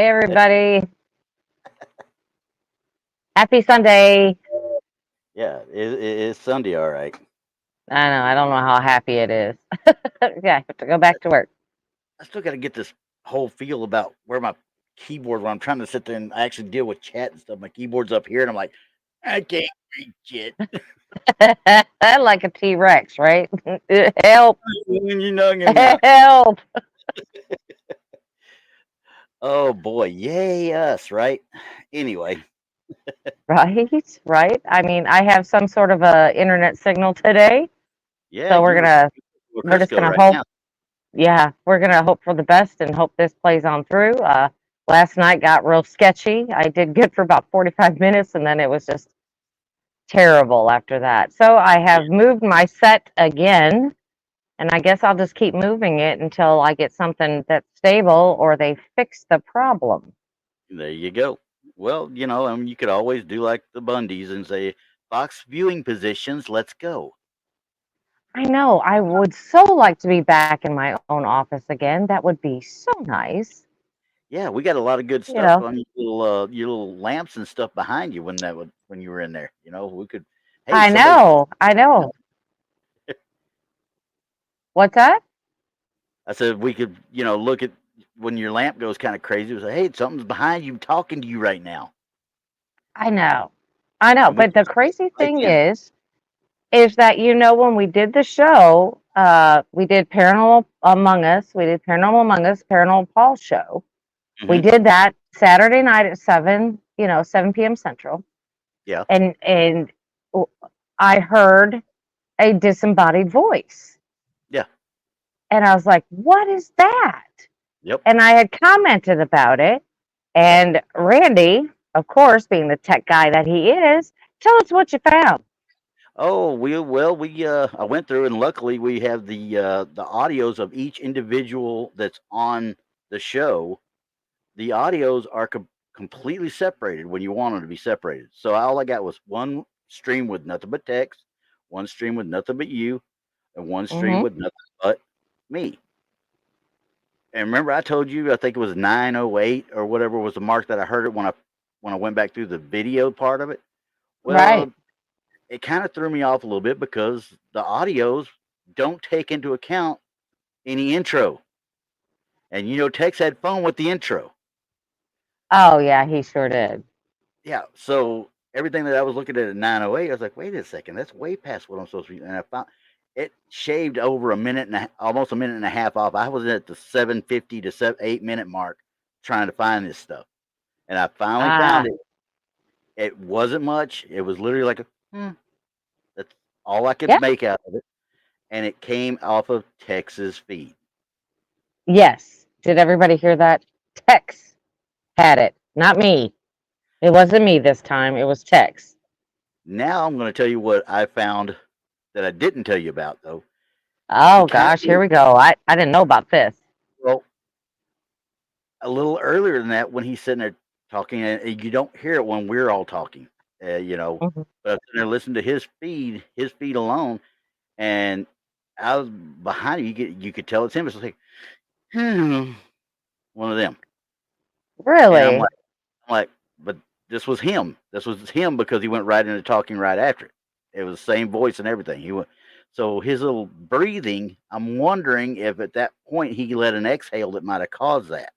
Hey, everybody. Happy Sunday. Yeah, it's Sunday, all right. I know. I don't know how happy it is. Yeah, I have to go back to work. I still got to get this whole feel about where my keyboard. When I'm trying to sit there and actually deal with chat and stuff, my keyboard's up here, and I'm like, I can't reach it. Like a T-Rex, right? Help. You know, yeah. Help. Oh boy, yay us, right? Anyway, Right? Right? I mean, I have some sort of a internet signal today, yeah, so you're we're just Crisco gonna right hope. now. Yeah, we're gonna hope for the best and hope this plays on through. Last night got real sketchy. I did good for about 45 minutes, and then it was just terrible after that. So I have moved my set again, and I guess I'll just keep moving it until I get something that's stable or they fix the problem. There you go. Well, you could always do like the Bundys and say, "Box viewing positions, let's go." I know, I would so like to be back in my own office again. That would be so nice. Yeah, we got a lot of good You stuff know, on your little lamps and stuff behind you when you were in there. We could, hey, I somebody. know, I know. What's that? I said we could, look at when your lamp goes kind of crazy. We say, hey, something's behind you talking to you right now, I know. I know. and we But can the see it crazy right thing then. is that, when we did the show, we did Paranormal Among Us, we did Paranormal Among Us, Paranormal Paul show. We Hmm. did that Saturday night at 7 p.m. Central. Yeah, And I heard a disembodied voice. yeah, And I was like, what is that? yep. And I had commented about it. And Randy, of course, being the tech guy that he is, tell us what you found. Oh, I went through and luckily we have the audios of each individual that's on the show. The audios are completely separated when you want them to be separated. So all I got was one stream with nothing but text, one stream with nothing but you, and one stream Hmm. with nothing but me. And remember, I told you I think it was 908 or whatever was the mark that I heard it when I went back through the video part of it. Right. Well, it kind of threw me off a little bit because the audios don't take into account any intro, and Tex had fun with the intro. Oh, yeah, he sure did. Yeah, so everything that I was looking at 908, I was like, wait a second, that's way past what I'm supposed to be. And I found it shaved over a minute and almost a minute and a half off. I was at the 750 to 8 minute mark trying to find this stuff, and I finally found Ah, it. It wasn't much. It was literally like that's all I could yeah, make out of it, and it came off of Tex's feed. yes. Did everybody hear that? Tex had it, not me. It wasn't me this time. It was Tex. Now I'm going to tell you what I found that I didn't tell you about though. He Oh, kind gosh, here of we go. I didn't know about this. well a little earlier than that when he's sitting there talking, and you don't hear it when we're all talking, you know. Mhm. But I'm sitting there listening to his feed alone, and I was behind him. You could tell it's him. It's like one of them, and Really? I'm like, but this was him. This was him because he went right into talking right after it. It was the same voice and everything. He went. So his little breathing, I'm wondering if at that point he let an exhale that might have caused that.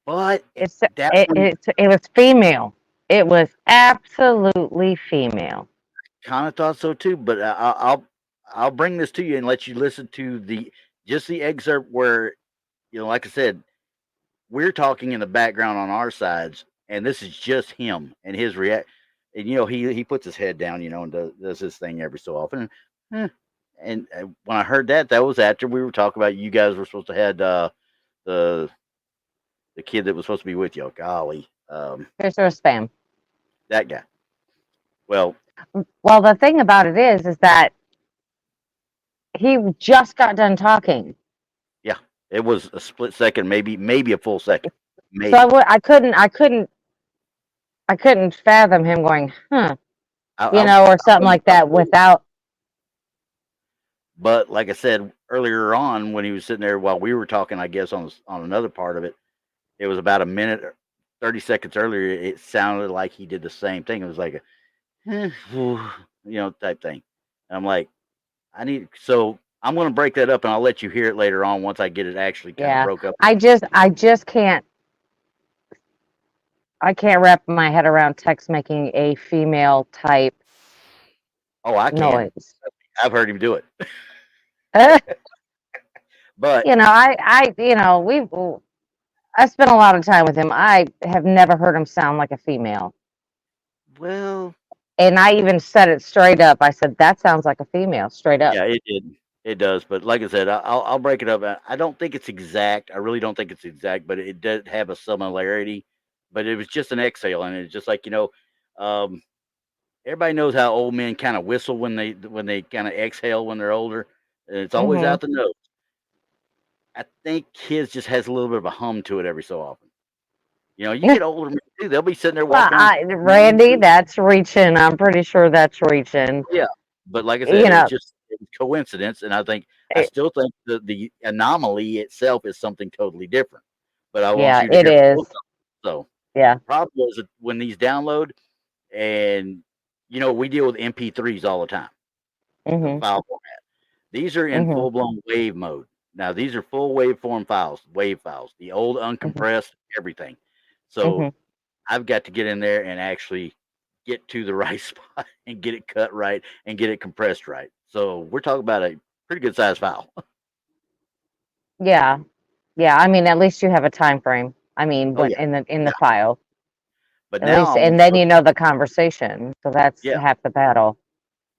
But It's that it, one it was female. It was absolutely female. kind of thought so too. But I'll bring this to you and let you listen to the excerpt where like I said, we're talking in the background on our sides, and this is just him and his react. And he puts his head down, and does his thing every so often. Eh, And when I heard that was after we were talking about you guys were supposed to had the the kid that was supposed to be with you. Golly, Here's her spam. that guy. Well, Well, the thing about it is that he just got done talking, yeah, it was a split second, maybe a full second, so maybe. I couldn't fathom him going, huh, I'll or something bring it like up that later. without. But like I said earlier on, when he was sitting there while we were talking, I guess on another part of it, it was about a minute, 30 seconds earlier. It sounded like he did the same thing. It was like type thing. And I'm like, so I'm going to break that up and I'll let you hear it later on once I get it actually kind of Yeah. broke up. I just can't wrap my head around text making a female type Oh, I can. noise. I've heard him do it. Uh, But I spent a lot of time with him. I have never heard him sound like a female. well, And I even said it straight up. I said, that sounds like a female, straight up. yeah, it did. It does. But like I said, I'll break it up. I don't think it's exact. I really don't think it's exact, but it does have a similarity. But it was just an exhale, and it's just like um, everybody knows how old men kind of whistle when they kind of exhale when they're older. And it's always Hmm. out the nose. I think his just has a little bit of a hum to it every so often. You get older men too. They'll be sitting there Well, walking around. Randy, that's reaching. I'm pretty sure that's reaching. Yeah, but like I said, You know, it was coincidence, and I it, still think the anomaly itself is something totally different. But I want yeah, you to it hear is. both of them. So Yeah. problem is that when these download, and we deal with MP3s all the time, the Hmm. file format. These are in Hmm. full blown wave mode. Now these are full waveform files, wave files, the old Hmm. uncompressed everything. Hmm. So I've got to get in there and actually get to the right spot and get it cut right and get it compressed right. So we're talking about a pretty good size file. Yeah. Yeah. I mean, at least you have a time frame. I mean, Oh when yeah, in the yeah. file, But at now least, I want and to then go. you know the conversation. So that's Yeah, half the battle.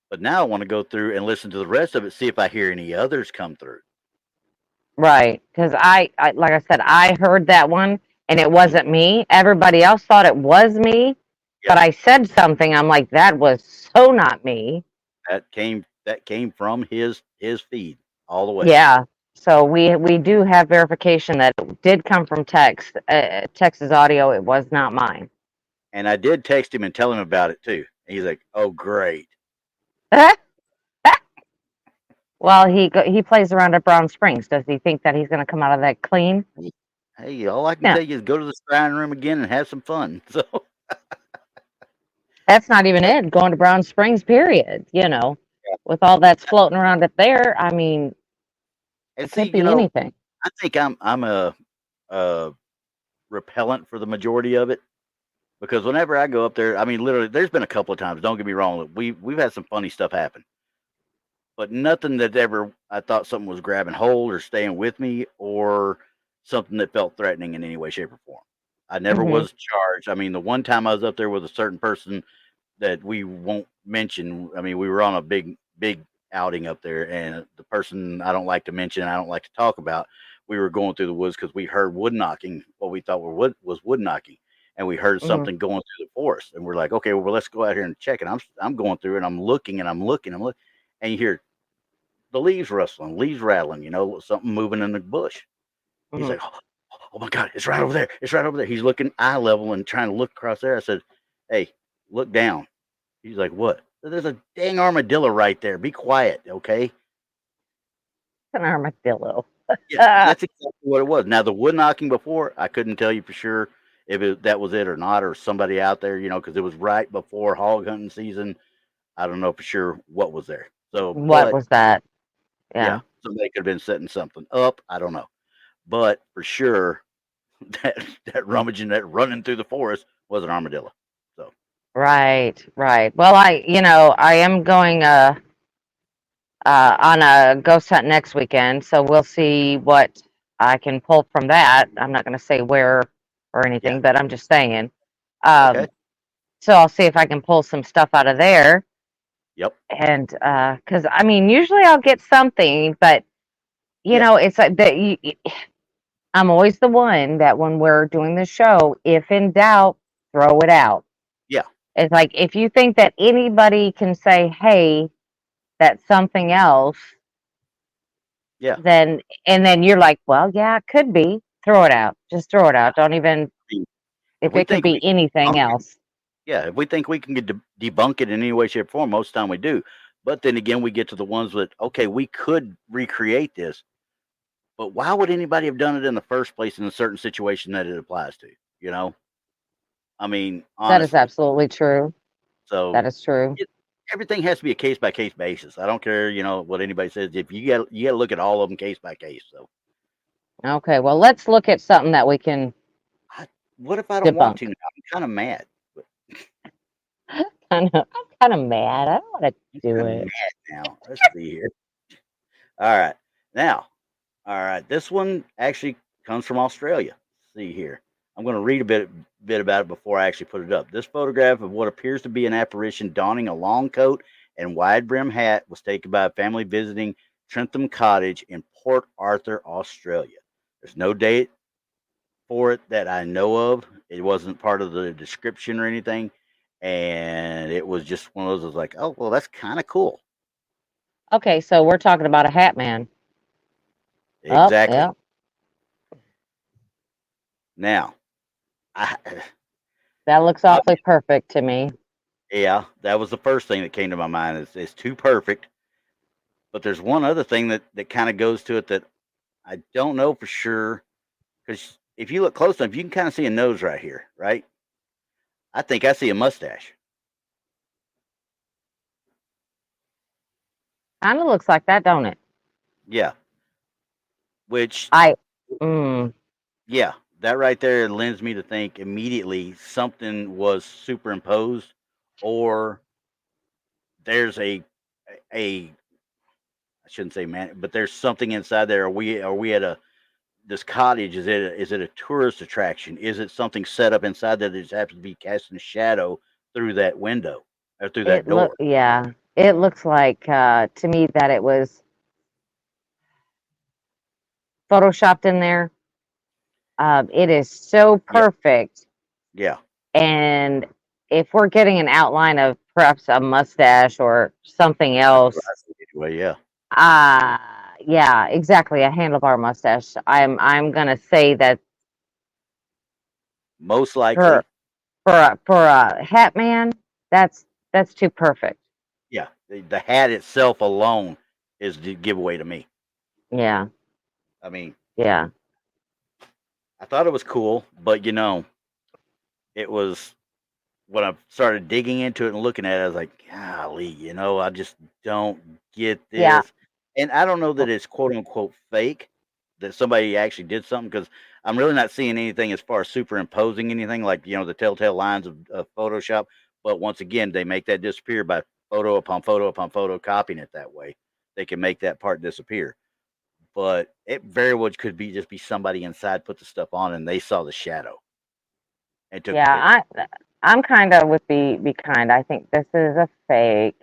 but now I want to go through and listen to the rest of it, see if I hear any others come through. Right. Because like I said, I heard that one and it Mhm. wasn't me. Everybody else thought it was me, but Yeah, I said something. I'm like, that was so not me. that came from his feed all the way. Yeah. So we do have verification that it did come from text. Text's audio. It was not mine. And I did text him and tell him about it too. And he's like, "Oh, great." Well, he plays around at Brown Springs. Does he think that he's going to come out of that clean? Hey, all I can No, tell you is go to the scrying room again and have some fun. So that's not even it. Going to Brown Springs, period. With all that's floating around up there, I mean, and it see, could be anything. I think I'm a repellent for the majority of it because whenever I go up there, I mean, literally, there's been a couple of times. Don't get me wrong, we've had some funny stuff happen, but nothing that ever I thought something was grabbing hold or staying with me or something that felt threatening in any way, shape, or form. I never Hmm. was charged. I mean, the one time I was up there with a certain person that we won't mention. I mean, we were on a big outing up there, and the person I don't like to mention, I don't like to talk about. We were going through the woods because we heard wood knocking, what we thought was wood knocking, and we heard Hmm. something going through the forest, and we're like, okay, well, let's go out here and check it. I'm going through and I'm looking and I'm looking, and you hear the leaves rustling, leaves rattling, something moving in the bush. He's Hmm. like, oh my God, it's right over there. It's right over there. He's looking eye level and trying to look across there. I said, hey, look down. He's like, what? There's a dang armadillo right there. Be quiet, okay? An armadillo. Yeah, that's exactly what it was. Now, the wood knocking before, I couldn't tell you for sure if that was it or not, or somebody out there, because it was right before hog hunting season. I don't know for sure what was there. So, What but was that? yeah, Yeah. somebody could have been setting something up. I don't know. But for sure, that rummaging, that running through the forest was an armadillo. So, Right. Right. Well, I am going on a ghost hunt next weekend, so we'll see what I can pull from that. I'm not going to say where or yeah. anything, but I'm just saying. Okay. Um, so I'll see if I can pull some stuff out of there. Yep. And because I mean, usually I'll get something, but Yeah. it's like that. I'm always the one that when we're doing the show, if in doubt, throw it out. Yeah. It's like if you think that anybody can say, "Hey, that's something else," Yeah. then you're like, "Well, yeah, it could be." Throw it out. Just throw it out. Don't even I mean, if if we it could think we be can anything debunk it, else. yeah, if we think we can debunk it in any way, shape, or form, most of the time we do. But then again, we get to the ones that, okay, we could recreate this. But why would anybody have done it in the first place in a certain situation that it applies to? You know, I mean, That is honestly. absolutely true. So That is true. it, everything has to be a case by case basis. I don't care, what anybody says. If you got to look at all of them case by case. So Okay, well, let's look at something that we can I, what if I don't want to debunk. now? I'm kind of mad. I'm kind of mad. I don't want to I'm do kind of it. mad now. Let's see here. All right, now, all right. This one actually comes from Australia. Let's see here. I'm going to read a bit about it before I actually put it up. This photograph of what appears to be an apparition donning a long coat and wide brim hat was taken by a family visiting Trentham Cottage in Port Arthur, Australia. There's no date for it that I know of. It wasn't part of the description or anything. And it was just one of those that was like, oh, well, that's kind of cool. Okay, so we're talking about a hat man. Oh, Exactly. yeah. Now, I, That looks I, awfully perfect to me. yeah, that was the first thing that came to my mind. It's too perfect. But there's one other thing that kind of goes to it that I don't know for sure. Because if you look close enough, you can kind of see a nose right here, right? I think I see a mustache. Kind of looks like that, don't it? Yeah. Which, I, mm, yeah, that right there lends me to think immediately something was superimposed, or there's a I shouldn't say man, but there's something inside there. Are we at a this cottage? Is it a tourist attraction? Is it something set up inside there that just happens to be casting a shadow through that window or through that door? yeah, it looks like to me that it was photoshopped in there. It is so Yeah, perfect. yeah. And if we're getting an outline of perhaps a mustache or something That's what else, I see anyway. Yeah, yeah, exactly, a handlebar mustache. I'm gonna say that most for likely. for a hat man, that's too perfect. Yeah, the hat itself alone is the giveaway to me. Yeah, I mean, yeah, I thought it was cool, but it was when I started digging into it and looking at it, I was like, golly, I just don't get yeah. this. And I don't know that it's quote unquote fake, that somebody actually did something, because I'm really not seeing anything as far as superimposing anything like, the telltale lines of Photoshop. But once again, they make that disappear by photo upon photo, copying it that way. They can make that part disappear. But it very well could be somebody inside put the stuff on and they saw the shadow and took the picture. Yeah, I'm kind of with be kind. I think this is a fake.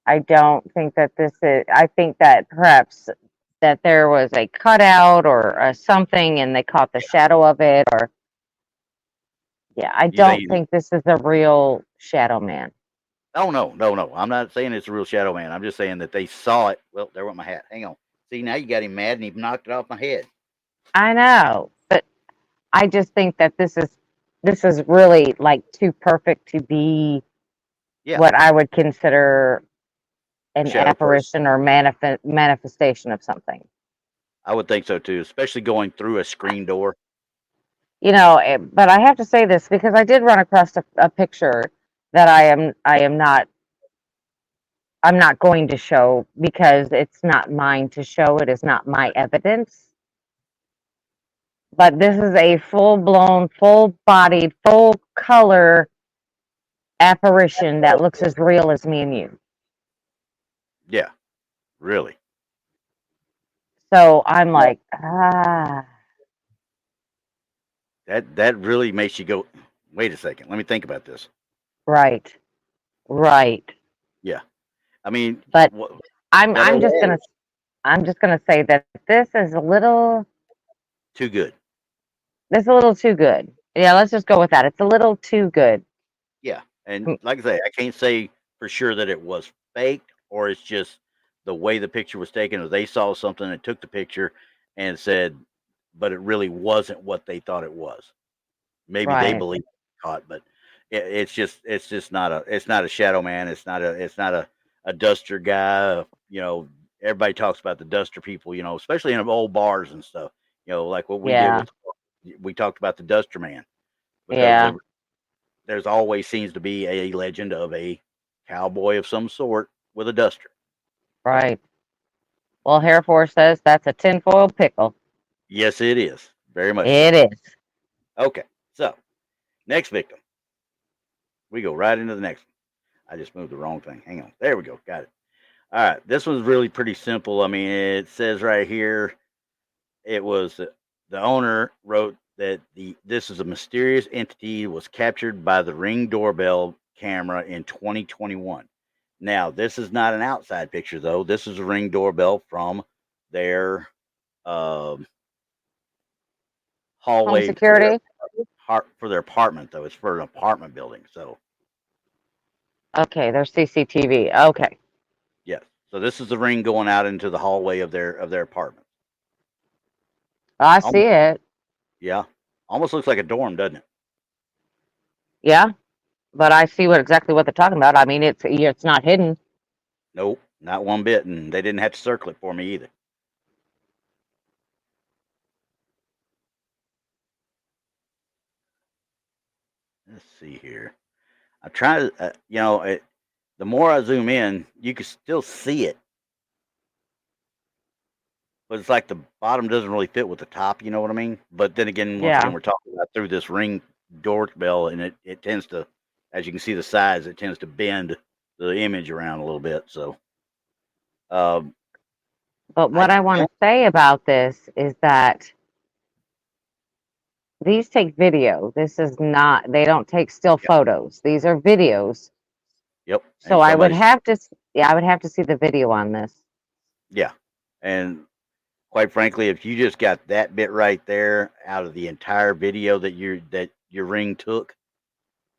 I don't think that this is. I think that perhaps that there was a cutout or something, and they caught the shadow of it. Or yeah, I You don't think think this is a real shadow man. Oh, no, no, no. I'm not saying it's a real shadow man. I'm just saying that they saw it. Well, there went my hat. Hang on. See, now you got him mad and he knocked it off my head. I know, but I just think that this is really like too perfect to be Yeah, what I would consider a an shadow person. apparition or manifestation of something. I would think so too, especially going through a screen door. But I have to say this because I did run across a picture that I'm not going to show because it's not mine to show. It is not my evidence. But this is a full blown, full bodied, full color apparition that looks as real as me and you. Yeah, really. So I'm Well, like, that really makes you go, wait a second. Let me think about this. right, right. Yeah, I mean, But what I'm what I I'm just read gonna I'm just gonna say that too good. this is a little too good. Yeah, let's just go with that. It's a little too good. Yeah, and Mm, like I say, I can't say for sure that it was faked or it's just the way the picture was taken, or they saw something and took the picture and said, but it really wasn't what they thought it was. Maybe they right. believe it caught, but it's just not a shadow man. It's not a duster guy. everybody talks about the duster people, especially in old bars and stuff. Like what we did Yeah. with, we talked about the duster man because Yeah. there's always seems to be a legend of a cowboy of some sort with a duster. Right. Well, Hair4 says that's a tinfoil pickle. Yes, it is. Very much so. It is. Okay. So, next victim. We go right into the next one. I just moved the wrong thing. Hang on. There we go. Got it. All right. This one's really pretty simple. I mean, it says right here it was the owner wrote that this is a mysterious entity was captured by the Ring doorbell camera in 2021. Now, this is not an outside picture though. This is a Ring doorbell from their Home hallway security. for their apartment though. It's for an apartment building. So Okay, there's CCTV. Okay. yes. So this is the Ring going out into the hallway of their apartment. I see it. Yeah. Almost looks like a dorm, doesn't it? Yeah, but I see exactly what they're talking about. I mean, it's not hidden. Nope, not one bit, and they didn't have to circle it for me either. Let's see here. I'm trying to, the more I zoom in, you can still see it, but it's like the bottom doesn't really fit with the top. You know what I mean? But then again, once again, Yeah. we're talking about through this Ring doorbell, and it tends to, as you can see, the sides, it tends to bend the image around a little bit. So, um, But I what I want to don't. say about this is that these take video. This is not, they don't take still Yep, photos. These are videos. yep, So and I would somebody's have to, yeah, I would have to see the video on this. yeah, and quite frankly, if you just got that bit right there out of the entire video that your Ring took,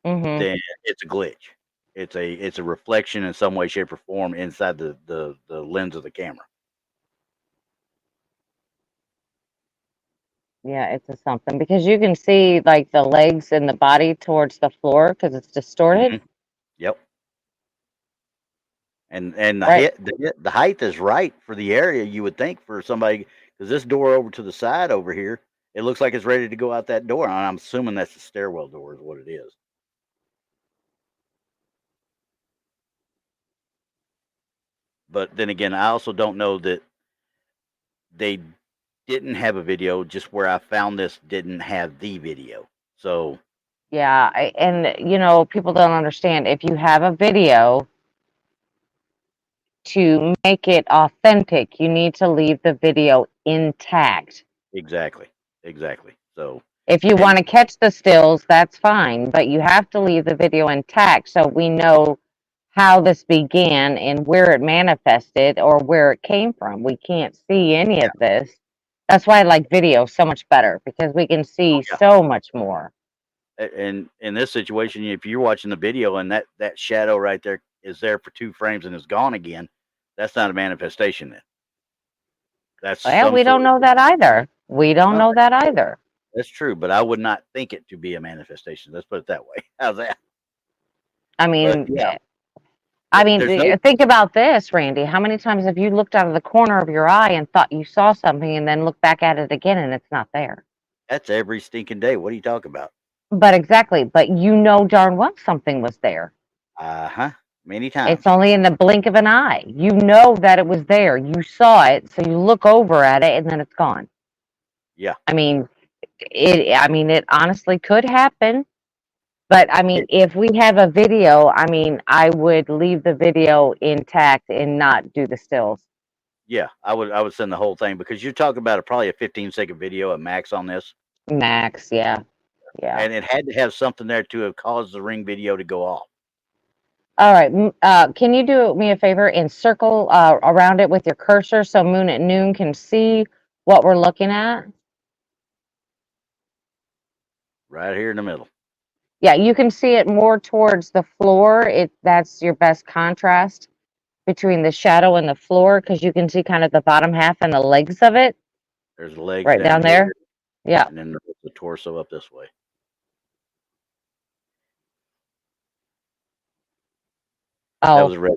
Mm-hmm. then it's a glitch. It's a reflection in some way, shape, or form inside the lens of the camera. Yeah, it's a something because you can see like the legs and the body towards the floor because it's distorted. Hmm. Yep. And Right. the height is right for the area. You would think for somebody because this door over to the side over here, it looks like it's ready to go out that door. And I'm assuming that's the stairwell door is what it is. But then again, I also don't know that they didn't have a video. Just where I found this didn't have the video. So Yeah, and people don't understand if you have a video to make it authentic, you need to leave the video intact. exactly, exactly. So If you and want to catch the stills, that's fine, but you have to leave the video intact so we know how this began and where it manifested or where it came from. We can't see any yeah, of this. That's why I like video so much better because we can oh see yeah. so much more. And in this situation, if you're watching the video and that shadow right there is there for 2 frames and is gone again, that's not a manifestation. Then that's Well, some we sort don't of know that either. We don't well, know that either. that's true, but I would not think it to be a manifestation. Let's put it that way. How's that? I But mean, yeah, there's no. think about this, Randy. How many times have you looked out of the corner of your eye and thought you saw something and then looked back at it again and it's not there? That's every stinking day. What are you talking about? But exactly, but you know darn well something was there. Uh-huh. Many It's times. only in the blink of an eye. You know that it was there. You saw it, so you look over at it and then it's gone. Yeah. I mean, it honestly could happen. But I mean, It, if we have a video, I mean, I would leave the video intact and not do the stills. yeah. I would send the whole thing because you're talking about probably a 15-second video at max on this. Max, yeah. Yeah. And it had to have something there to have caused the Ring video to go off. All right. Can you do me a favor and circle around it with your cursor so Moon at Noon can see what we're looking at? Right here in the middle. Yeah, you can see it more towards the floor. That's your best contrast between the shadow and the floor because you can see kind of the bottom half and the legs of it There's the legs right down down there. here, Yeah. and then there's the torso up this way. That Oh, was a red.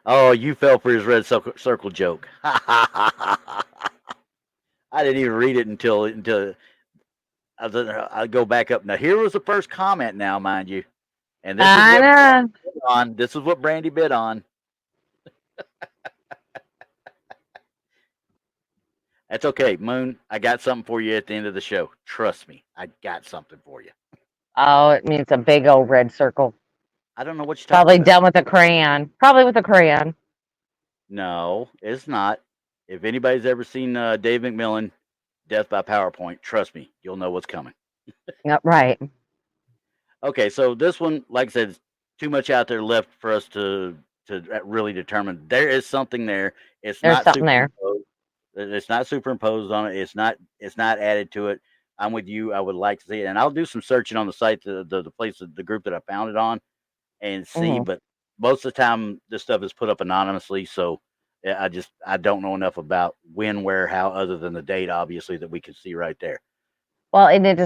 Oh, you fell for his red circle joke. I didn't even read it until I go back up. Now here was the first comment. Now, mind you, and this is I what know. Brandi bid on. This is what Brandi bid on. That's okay, Moon. I got something for you at the end of the show. Trust me, I got something for you. Oh, it means a big old red circle. I don't know what you're talking Probably about. done with a crayon. Probably with a crayon. No, it's not. If anybody's ever seen Dave McMillan, Death by PowerPoint, trust me, you'll know what's coming. Yep, right. Okay, so this one, like I said, is too much out there left for us to really determine. There is something there. It's There's not something there. superimposed. It's not superimposed on it. It's not added to it. I'm with you. I would like to see it, and I'll do some searching on the site, the place, the group that I found it on, and see. Hmm. But most of the time, this stuff is put up anonymously, so yeah, I don't know enough about when, where, how, other than the date, obviously, that we can see right there. Well, and in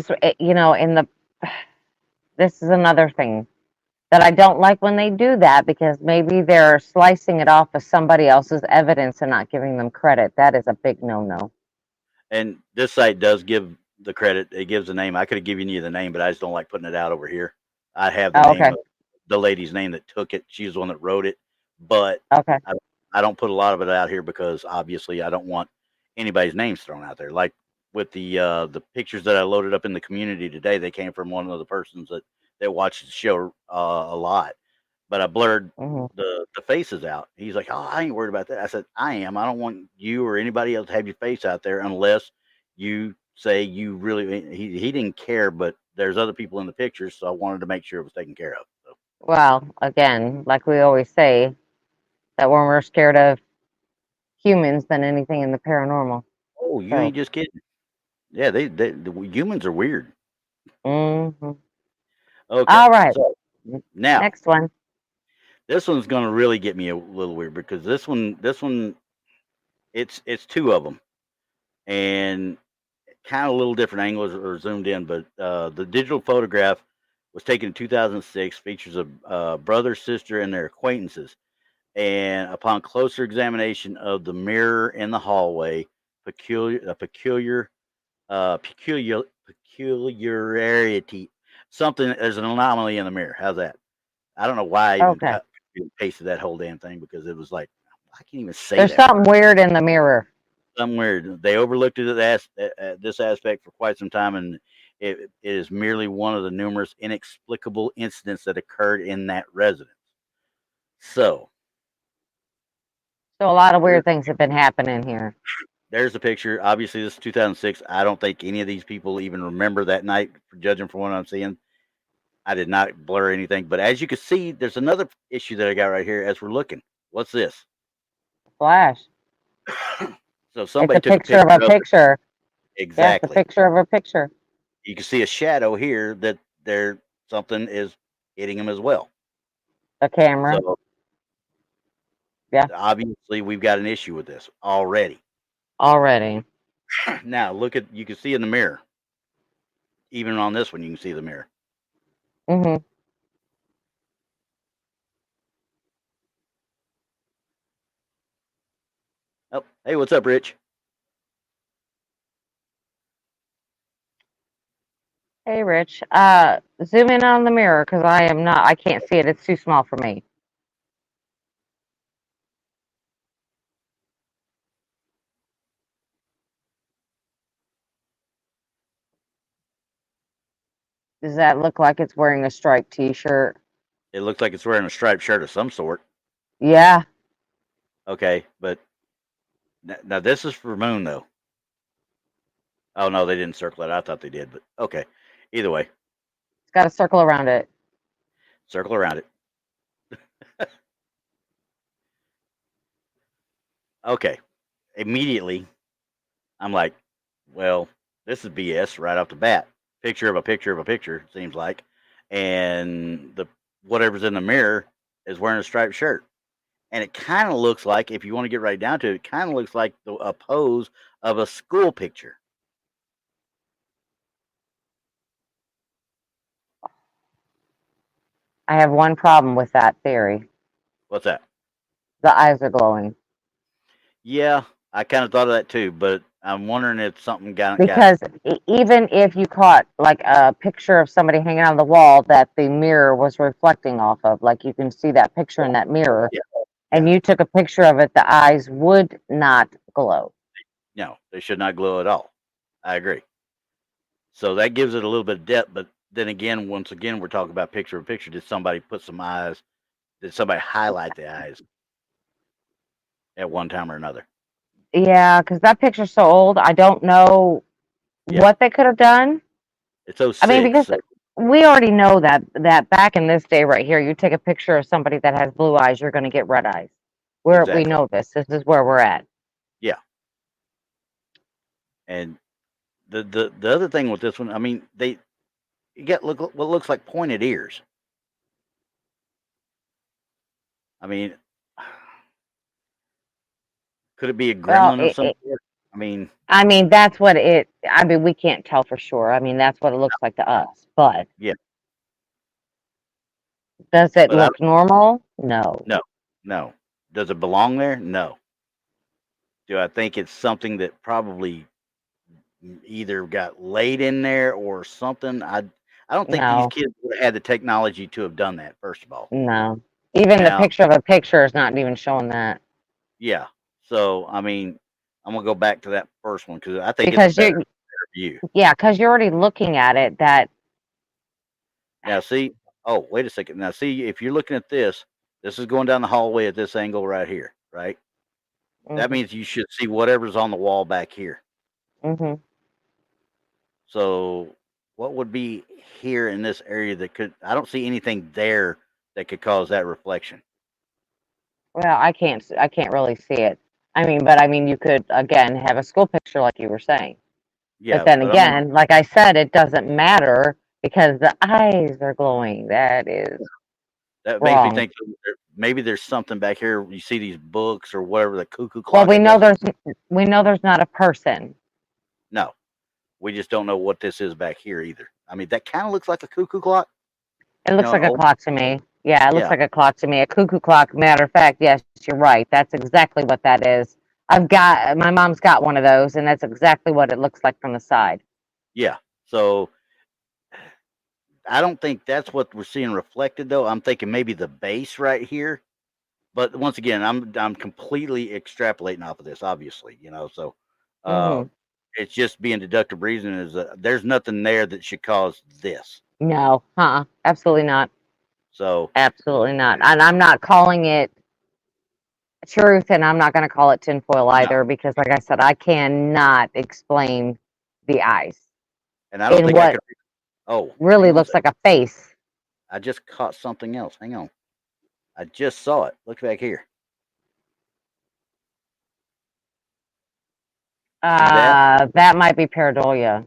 the this is another thing that I don't like when they do that because maybe they're slicing it off of somebody else's evidence and not giving them credit. That is a big no-no. And this site does give the credit. It gives the name. I could have given you the name, but I just don't like putting it out over here. I have the Oh, name okay. of the lady's name that took it. She's the one that wrote it, but Okay. I, I don't put a lot of it out here because obviously I don't want anybody's names thrown out there. Like with the pictures that I loaded up in the community today, they came from one of the persons that watches the show a lot, but I blurred Hmm. the faces out. He's like, "Oh, I ain't worried about that." I said, "I am. I don't want you or anybody else to have your face out there unless you say you really." He didn't care, but there's other people in the pictures, so I wanted to make sure it was taken care of. So, Well, again, like we always say, that when we're scared of humans than anything in the paranormal. oh, you So, ain't just kidding. Yeah, the humans are weird. mhm. Okay, All right. so now Next one. this one's going to really get me a little weird because this one, it's two of them, and kind of a little different angles or zoomed in, but the digital photograph was taken in 2006, features a brother, sister, and their acquaintances. And upon closer examination of the mirror in the hallway, peculiarity, something, there's an anomaly in the mirror. How's that? I don't know why I even Okay. cut and pasted that whole damn thing because it was like, I can't even say There's that something word. weird in the mirror. Somewhere they overlooked it at this aspect for quite some time, and it is merely one of the numerous inexplicable incidents that occurred in that residence. So So a lot of there, weird things have been happening here. there's the picture. Obviously, this is 2006. I don't think any of these people even remember that night, judging from what I'm seeing. I did not blur anything, but as you can see, there's another issue that I got right here as we're looking. What's this? Flash. So It's somebody a took a picture of picture a of it. picture. Yeah, it's a Exactly. picture of a picture. You can see a shadow here that there something is hitting him as well. A camera. So Yeah, obviously, we've got an issue with this already. already. Now, look at, you can see in the mirror. Even on this one, you can see the mirror. Hmm. Oh, hey, what's up, Rich? Hey, Rich. Zoom in on the mirror because I can't see it. It's too small for me. Does that look like it's wearing a striped t-shirt? It looks like it's wearing a striped shirt of some sort. Yeah, Okay, but now this is for Moon, though. Oh, no, they didn't circle it. I thought they did, but okay. Either way, it's got a circle around it. circle around it. Okay. Immediately, I'm like, well, this is BS right off the bat. Picture of a picture of a picture, it seems like. And the whatever's in the mirror is wearing a striped shirt. And it kind of looks like, if you want to get right down to it, it kind of looks like a pose of a school picture. I have one problem with that theory. What's that? the eyes are glowing. Yeah, I kind of thought of that too, but I'm wondering if something got Because even if you caught like a picture of somebody hanging on the wall that the mirror was reflecting off of, like you can see that picture in that mirror, yeah, and yeah. you took a picture of it, the eyes would not glow. No, they should not glow at all. I agree. So that gives it a little bit of depth, but then again, once again, we're talking about picture in picture. Did somebody put some eyes? Did somebody highlight the eyes at one time or another? Yeah, because that picture's so old, I don't know Yeah, what they could have done. it's I mean, 06. because So we already know that back in this day right here, you take a picture of somebody that has blue eyes, you're going to get red eyes. We exactly. know this. This is where we're at. Yeah, and the other thing with this one, I mean, you get what looks like pointed ears. I mean, could it be a Well, gremlin of some sort? I mean, I mean, that's what it. I mean, we can't tell for sure. I mean, that's what it looks like to us. But yeah, does it but I look normal? No. no, no. Does it belong there? No. Do I think it's something that probably either got laid in there or something? I don't think these No. kids would have had the technology to have done that. First of all, No. Even the now, picture of a picture is not even showing that. yeah. So I mean, I'm gonna go back to that first one because I think it's a Because better you're, view. yeah, because you're already looking at it. That. Now, see. Oh, wait a second. Now, see, if you're looking at this, this is going down the hallway at this angle right here, right? That Mhm. means you should see whatever's on the wall back here. Mhm. So, what would be here in this area that could? I don't see anything there that could cause that reflection. Well, I can't. I can't really see it. I mean, but I mean, you could again have a school picture, like you were saying. But Yeah, then but I'm gonna. again, like I said, it doesn't matter because the eyes are glowing. That is That makes me wrong. think that maybe there's something back here. You see these books or whatever, the cuckoo Well, clock, I guess. we know there's not a person. No, we just don't know what this is back here either. I mean, that kind of looks like a cuckoo clock. It You looks know, an like a old. clock to me. Yeah, it looks Yeah, like a clock to me. A cuckoo clock. Matter of fact, yes, you're right. That's exactly what that is. My mom's got one of those, and that's exactly what it looks like from the side. yeah. So I don't think that's what we're seeing reflected, though. I'm thinking maybe the base right here. But once again, I'm completely extrapolating off of this, obviously, So uh, Hmm. it's just being deductive reasoning is there's nothing there that should cause this. No, absolutely not. So Absolutely not. And I'm not calling it truth, and I'm not going to call it tinfoil no, either because, like I said, I cannot explain the eyes and I don't in think I what could. Oh, hang really on a looks second. like a face. I just caught something else. Hang on. I just saw it. Look back here. See that? That might be pareidolia.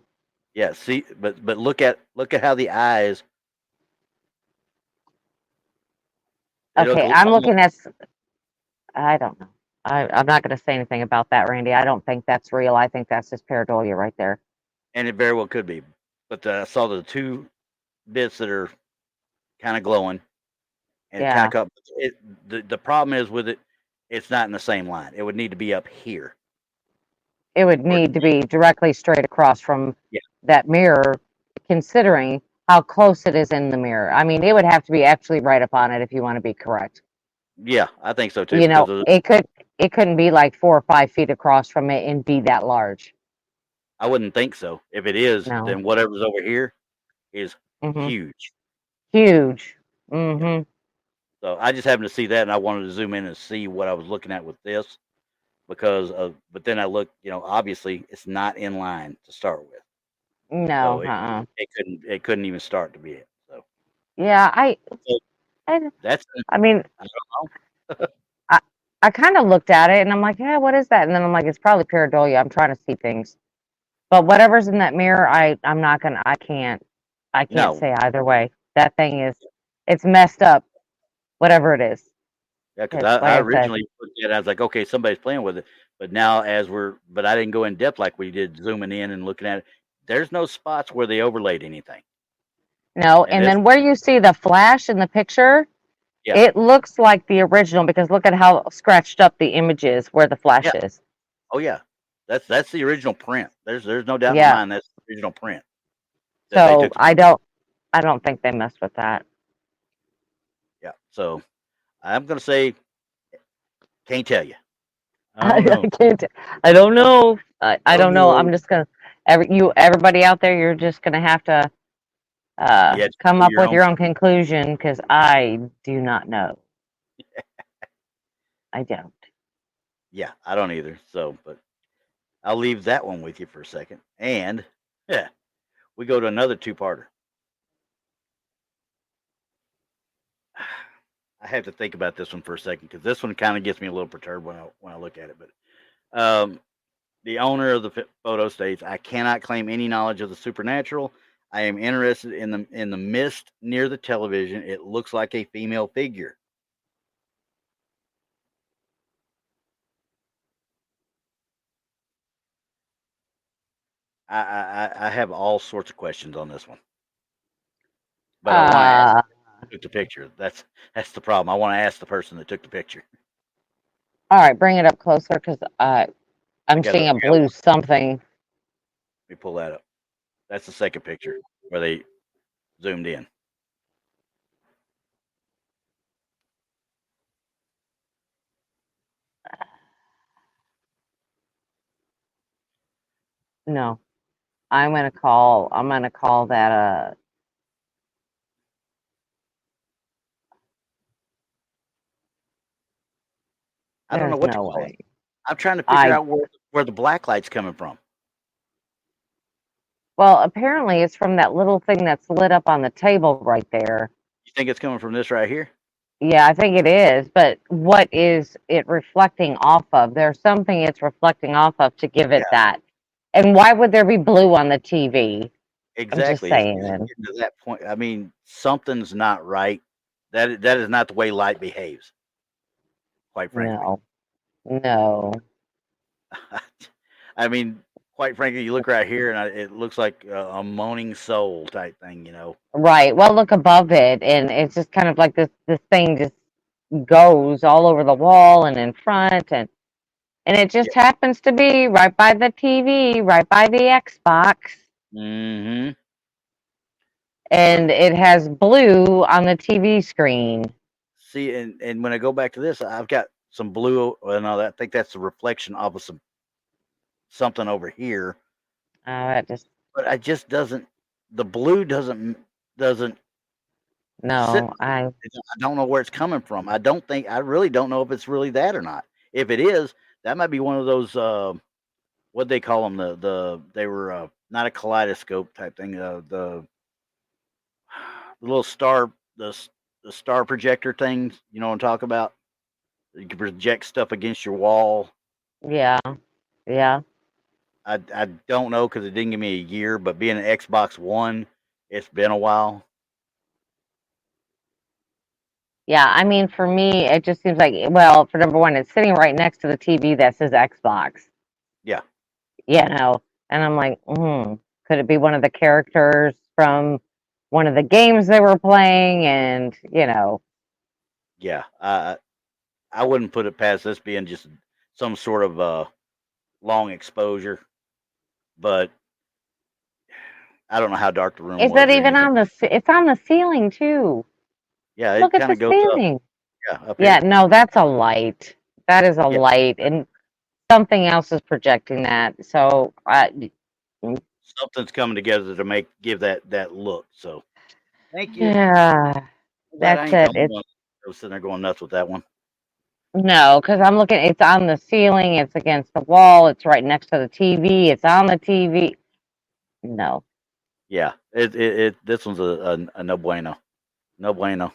Yeah. See, but look at how the eyes. They look Okay, I'm almost, looking at. I don't know. I'm not going to say anything about that, Randy. I don't think that's real. I think that's just pareidolia right there. and it very well could be. But I saw the two bits that are kind of glowing, and it kind of Yeah, caught it. The problem is with it, it's not in the same line. It would need to be up here. it would Or need to be directly straight across from yeah, that mirror, considering how close it is in the mirror. I mean, it would have to be actually right up on it if you want to be correct. yeah, I think so too. You Because know, it couldn't be like 4 or 5 feet across from it and be that large. I wouldn't think so. If it is, No. then whatever's over here is Hmm. huge. Huge. Yeah. Hmm. So I just happened to see that, and I wanted to zoom in and see what I was looking at with this because of. But then I looked, obviously it's not in line to start with, No. so it couldn't even start to be it. So, Yeah. so I that's I mean, I don't know. I I kind of looked at it and I'm like, yeah, what is that? And then I'm like, it's probably pareidolia. I'm trying to see things, but whatever's in that mirror, I'm not gonna. I can't No, say either way. That thing is, it's messed up. Whatever it is, yeah, because because I like I said, originally looked at it, I was like, okay, somebody's playing with it. But now, but I didn't go in depth like we did, zooming in and looking at it. There's no spots where they overlaid anything. no. And And this, then where you see the flash in the picture, Yeah. It looks like the original because look at how scratched up the image is where the flash Yeah. is. Oh yeah. That's the original print. There's no doubt in my Yeah. mind that's the original print that they So took. I don't think they messed with that. Yeah. So I'm gonna say can't tell you. I I, don't know. can't. I don't know. I Don't don't know. I'm know. just gonna everybody out there. You're just gonna have to You have to come do up your with own. your own conclusion because I do not know. I don't. Yeah, I don't either. So, but I'll leave that one with you for a second. And yeah, we go to another two-parter. I have to think about this one for a second because this one kind of gets me a little perturbed when I look at it. But the owner of the photo states, "I cannot claim any knowledge of the supernatural. I am interested in the mist near the television. It looks like a female figure." I have all sorts of questions on this one, but I want to ask Uh, who took the picture. That's the problem. I want to ask the person that took the picture. all right, bring it up closer because I I'm got seeing a I got blue one. something. Let me pull that up. That's the second picture where they zoomed in. No, I'm gonna call that I don't know there's what to no call it. way. I'm trying to figure I out where the black light's coming from. Well, apparently it's from that little thing that's lit up on the table right there. You think it's coming from this right here? Yeah, I think it is, but what is it reflecting off of? There's something it's reflecting off of to give Yeah, it that. And why would there be blue on the TV? I'm just exactly. It's saying. getting to that point. I mean, something's not right. That is not the way light behaves, quite frankly. No, no. I mean, quite frankly, you look right here, and it looks like a moaning soul type thing. You know? Right. Well, look above it, and it's just kind of like this thing just goes all over the wall and in front, and it Yeah. just happens to be right by the TV, right by the Xbox. Mm-hmm. And it has blue on the TV screen. See, and when I go back to this, I've got some blue. Well, no, I think that's the reflection of something over here. It just But I just doesn't. The blue doesn't sit. no, I I don't know where it's coming from. I don't think. I really don't know if it's really that or not. If it is, that might be one of those. What they call them? They were not a kaleidoscope type thing. The little star the star projector things. You know what I'm talking about? You can project stuff against your wall. yeah, yeah. I don't know because it didn't give me a year, but being an Xbox One, it's been a while. Yeah, I mean, for me, it just seems like, well, for number one, it's sitting right next to the TV that says Xbox, Yeah, and I'm like, could it be one of the characters from one of the games they were playing? And, yeah. I wouldn't put it past this being just some sort of long exposure, but I don't know how dark the room is was that or even anything. on it's on the ceiling too. Yeah, it Look at kind the of goes up. ceiling. Yeah, up Yeah, here. no, that's a light. That is a Yeah, light, and something else is projecting that. So, something's coming together to give that look. So thank you. yeah, I'm glad I that's ain't the it. only It's one that was sitting there going nuts with that one. no, because I'm looking. It's on the ceiling. It's against the wall. It's right next to the TV. It's on the TV. No, Yeah, this one's a no bueno, no bueno.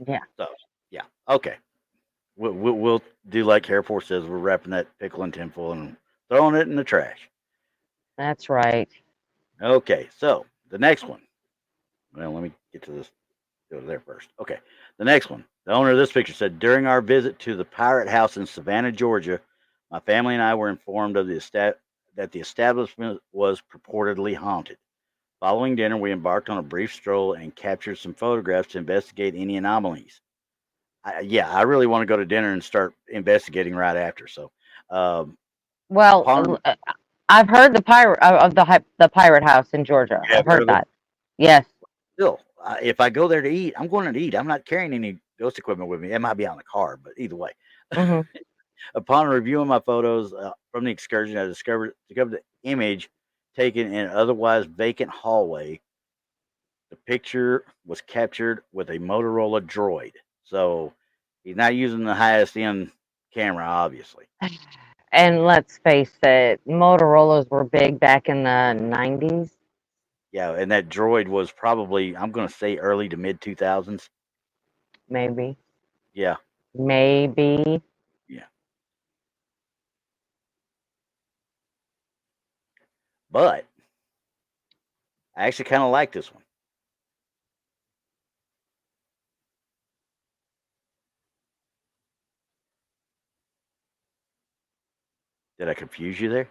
yeah, So yeah, okay. We'll do like Air Force says. We're wrapping that pickle in tinfoil and throwing it in the trash. that's right. Okay, so the next one. Well, let me get to this. Go to there first. Okay, the next one. The owner of this picture said, during our visit to the Pirate House in Savannah, Georgia, my family and I were informed of that the establishment was purportedly haunted. Following dinner, we embarked on a brief stroll and captured some photographs to investigate any anomalies. I really want to go to dinner and start investigating right after. So, um, Well, upon I've heard the pirate of the pirate house in Georgia. you I've have heard heard of it? that. Yes. Still, if I go there to eat, I'm going to eat. I'm not carrying any ghost equipment with me. It might be on the car, but either way. Hmm. Upon reviewing my photos from the excursion, I discovered the image taken in an otherwise vacant hallway. The picture was captured with a Motorola Droid, so he's not using the highest end camera, obviously. And let's face it, Motorola's were big back in the 90s, Yeah, and that Droid was probably, I'm going to say, early to mid 2000s. maybe. Yeah, Maybe. yeah. But I actually kind of like this one. Did I confuse you there?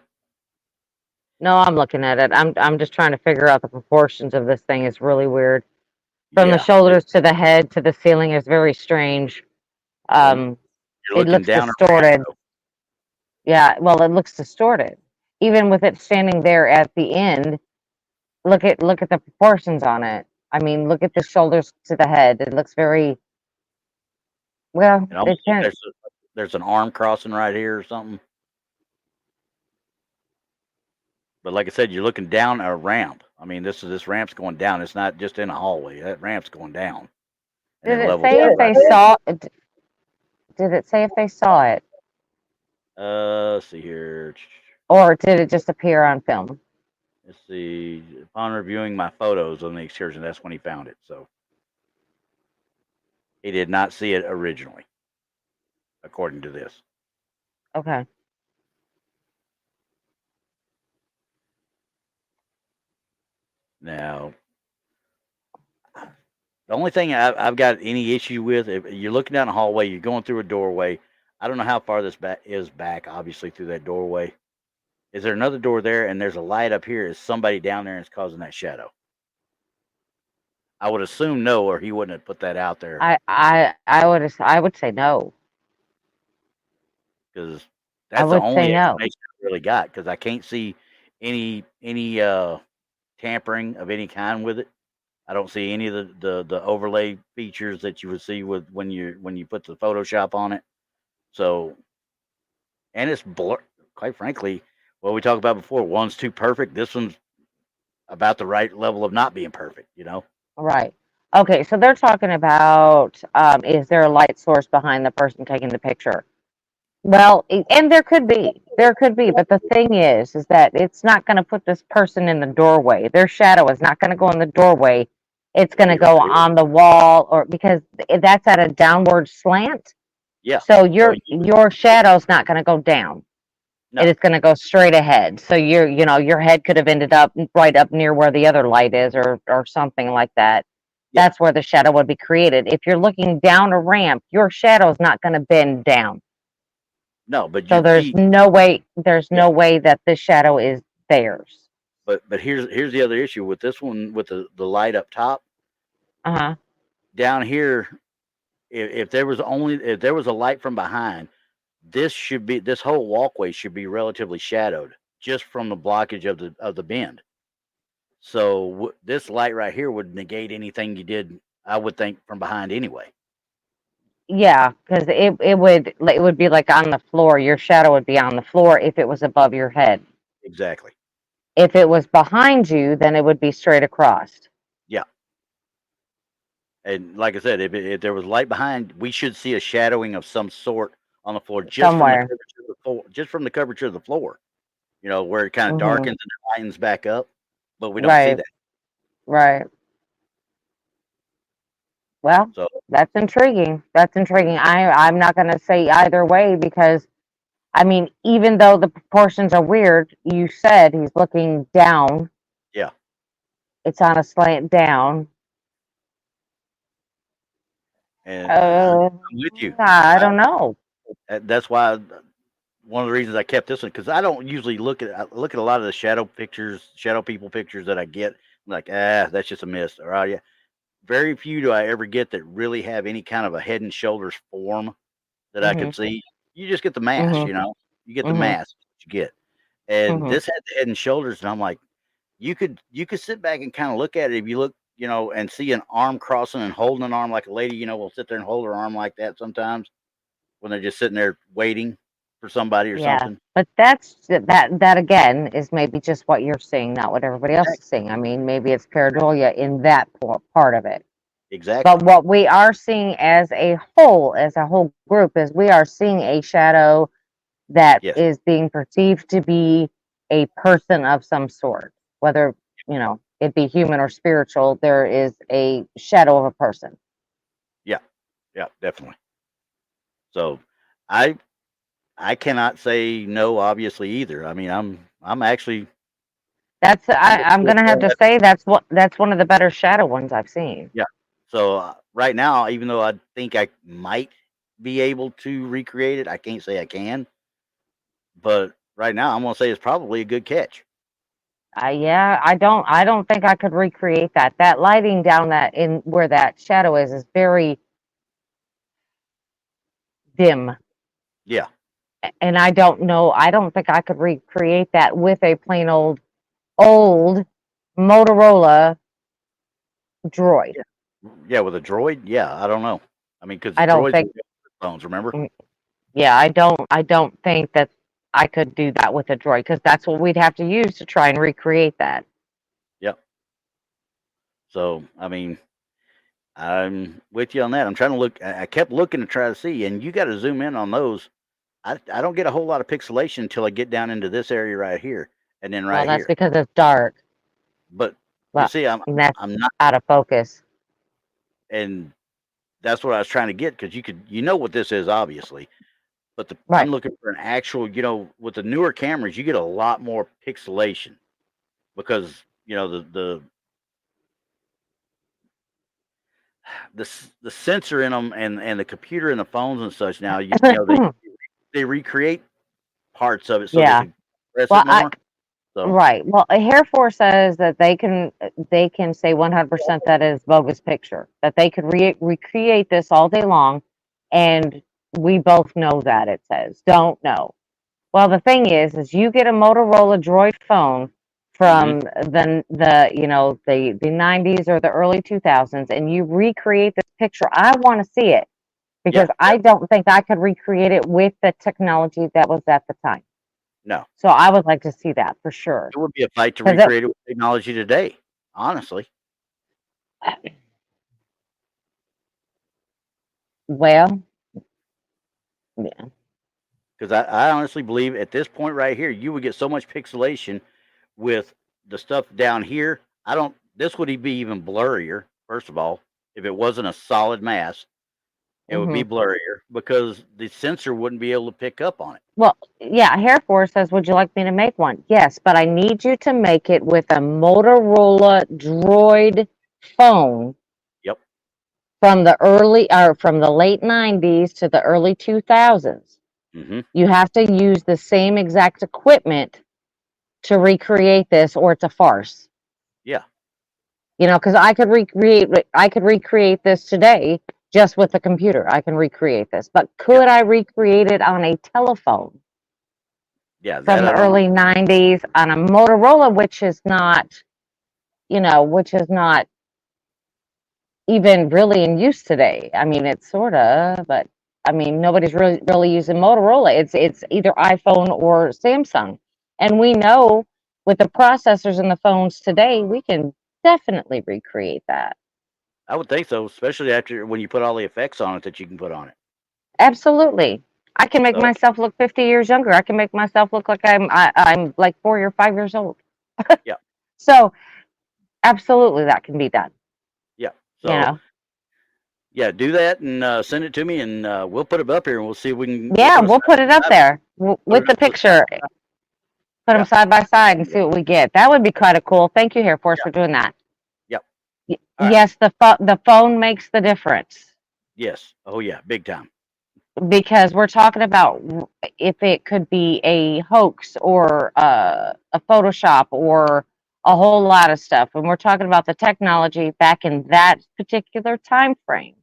No, I'm looking at it. I'm just trying to figure out the proportions of this thing. It's really weird. From the Yeah. shoulders to the head to the ceiling is very strange. Well, Um, you're it looking looks down a ramp, distorted. though. Yeah, well, it looks distorted. Even with it standing there at the end, look at the proportions on it. I mean, look at the shoulders to the head. It looks very well. And almost It like can. there's an arm crossing right here or something. But like I said, you're looking down a ramp. I mean, this ramp's going down. It's not just in a hallway. That ramp's going down and Did then it levels say out if right they there. saw? Did it say if they saw it, Let's see here. or did it just appear on film? Let's see. Upon reviewing my photos on the excursion, that's when he found it. So he did not see it originally, according to this. Okay. Now, the only thing I've got any issue with, if you're looking down a hallway, you're going through a doorway. I don't know how far this is back, obviously, through that doorway. Is there another door there and there's a light up here? Is somebody down there and it's causing that shadow? I would assume no, or he wouldn't have put that out there I would say no. because I that's the would say only no. explanation I really got because I can't see any tampering of any kind with it. I don't see any of the overlay features that you would see with when you put the Photoshop on it. So, and it's blur. Quite frankly, what we talked about before, one's too perfect. This one's about the right level of not being perfect. Right. Okay, so they're talking about is there a light source behind the person taking the picture? Well, and there could be, but the thing is that it's not going to put this person in the doorway. Their shadow is not going to go in the doorway. It's going to Be go right here. on the wall, or because that's at a downward slant. Yeah. So So your shadow's not going to go down. It no. is going to go straight ahead. So your head could have ended up right up near where the other light is, or something like that. Yeah. That's where the shadow would be created. If you're looking down a ramp, your shadow's not going to bend down. No, but So your there's feet. no way Yeah. that this shadow is theirs. But here's the other issue with this one with the light up top. Uh-huh. Down here, if there was a light from behind, this whole walkway should be relatively shadowed just from the blockage of the bend. So this light right here would negate anything you did, I would think, from behind anyway. Yeah, because it would be like on the floor. Your shadow would be on the floor if it was above your head. Exactly. If it was behind you, then it would be straight across. Yeah. And like I said, if there was light behind, we should see a shadowing of some sort on the floor just from the Somewhere. curvature of the floor, just from the curvature of the floor. Where it kind of Hmm. darkens and it lightens back up, but we don't see Right, that. right. Well, So that's intriguing. That's intriguing. I'm not going to say either way because I mean, even though the proportions are weird, you said he's looking down. yeah, It's on a slant down. and Uh, I'm with you. I don't know. That's why one of the reasons I kept this one because I don't usually I look at a lot of the shadow people pictures that I get like, that's just a mist. Or, oh, yeah. Very few do I ever get that really have any kind of a Head and Shoulders form that I Mhm. could see. You just get the mass, Mhm. you know. You get the Mhm. mass, what you get. And Mhm. this had the Head and Shoulders, and I'm like, you could sit back and kind of look at it if you look, and see an arm crossing and holding an arm like a lady, will sit there and hold her arm like that sometimes when they're just sitting there waiting for somebody or Yeah, something. but that again is maybe just what you're seeing, not what everybody else is Exactly. seeing. I mean, maybe it's pareidolia in that part of it. Exactly. But what we are seeing as a whole group, is we are seeing a shadow that Yes. is being perceived to be a person of some sort, whether, it be human or spiritual. There is a shadow of a person. Yeah. Yeah. Definitely. So, I I cannot say no, obviously either. I mean, I'm actually I'm I'm okay with gonna have to that. say that's one of the better shadow ones I've seen. Yeah. So right now, even though I think I might be able to recreate it, I can't say I can. But right now, I'm gonna say it's probably a good catch. Yeah, I don't think I could recreate that. That lighting down that in where that shadow is very dim. Yeah. And I don't know, I don't think I could recreate that with a plain old Motorola droid. Yeah. Yeah. With a droid, yeah, I don't know. I mean, because the I don't droids are think phones, remember? mm, yeah, I don't think that I could do that with a droid, because that's what we'd have to use to try and recreate that. Yep. So I mean, I'm with you on that. I'm trying to look. I kept looking to try to see, and you got to zoom in on those. I don't get a whole lot of pixelation until I get down into this area right here, and then Well, right that's here. because it's dark. But you Well, see, and that's I'm not, out of focus. and that's what I was trying to get because you know what this is obviously, but I'm Right. looking for an actual, with the newer cameras, you get a lot more pixelation because the sensor in them and the computer and the phones and such now they recreate parts of it so they Yeah. can express it Well, more. So right. Well, a Hair Force says that they can say 100% that is bogus picture. That they could recreate this all day long, and we both know that it says don't know. Well, the thing is you get a Motorola Droid phone hmm from the 90s or the early 2000s, and you recreate this picture. I want to see it, yeah, because I don't think I could recreate it with the technology that was at the time. no, So I would like to see that for sure. it would be a fight to Because recreate it with technology today, honestly. well, yeah. Because I honestly believe at this point right here, you would get so much pixelation with the stuff down here. I don't. This would be even blurrier. First of all, if it wasn't a solid mass, it would be Hmm. blurrier because the sensor wouldn't be able to pick up on it. Well, yeah, Hair Force says, would you like me to make one? Yes, but I need you to make it with a Motorola Droid phone Yep. from the late 90s to the early 2000s. hmm You have to use the same exact equipment to recreate this, or it's a farce. Yeah. Because I could recreate this today just with the computer. I can recreate this, but Yeah. could I recreate it on a telephone Yeah. from That the I don't know. early 90s on a Motorola, which is not even really in use today? I mean, it's sort of, but I mean, nobody's really using Motorola. It's either iPhone or Samsung, and we know with the processors in the phones today, we can definitely recreate that. I would think so, especially after when you put all the effects on it that you can put on it. Absolutely. I can make So myself look 50 years younger. I can make myself look like I'm like 4 or 5 years old. yeah. So, absolutely that can be done, Yeah. you So know. yeah, do that and send it to me, and we'll put it up here, and we'll see if we'll Yeah, put a we'll put it up side, there put with it the up to the side. picture. Put them Yeah. side by side and see what we get. That would be kind of cool. Thank you, Hair Force, Yeah. for doing that. Yep. All right. Yes, the phone makes the difference, Yes. Oh yeah, big time. because we're talking about if it could be a hoax or a Photoshop or a whole lot of stuff. When we're talking about the technology back in that particular time frame,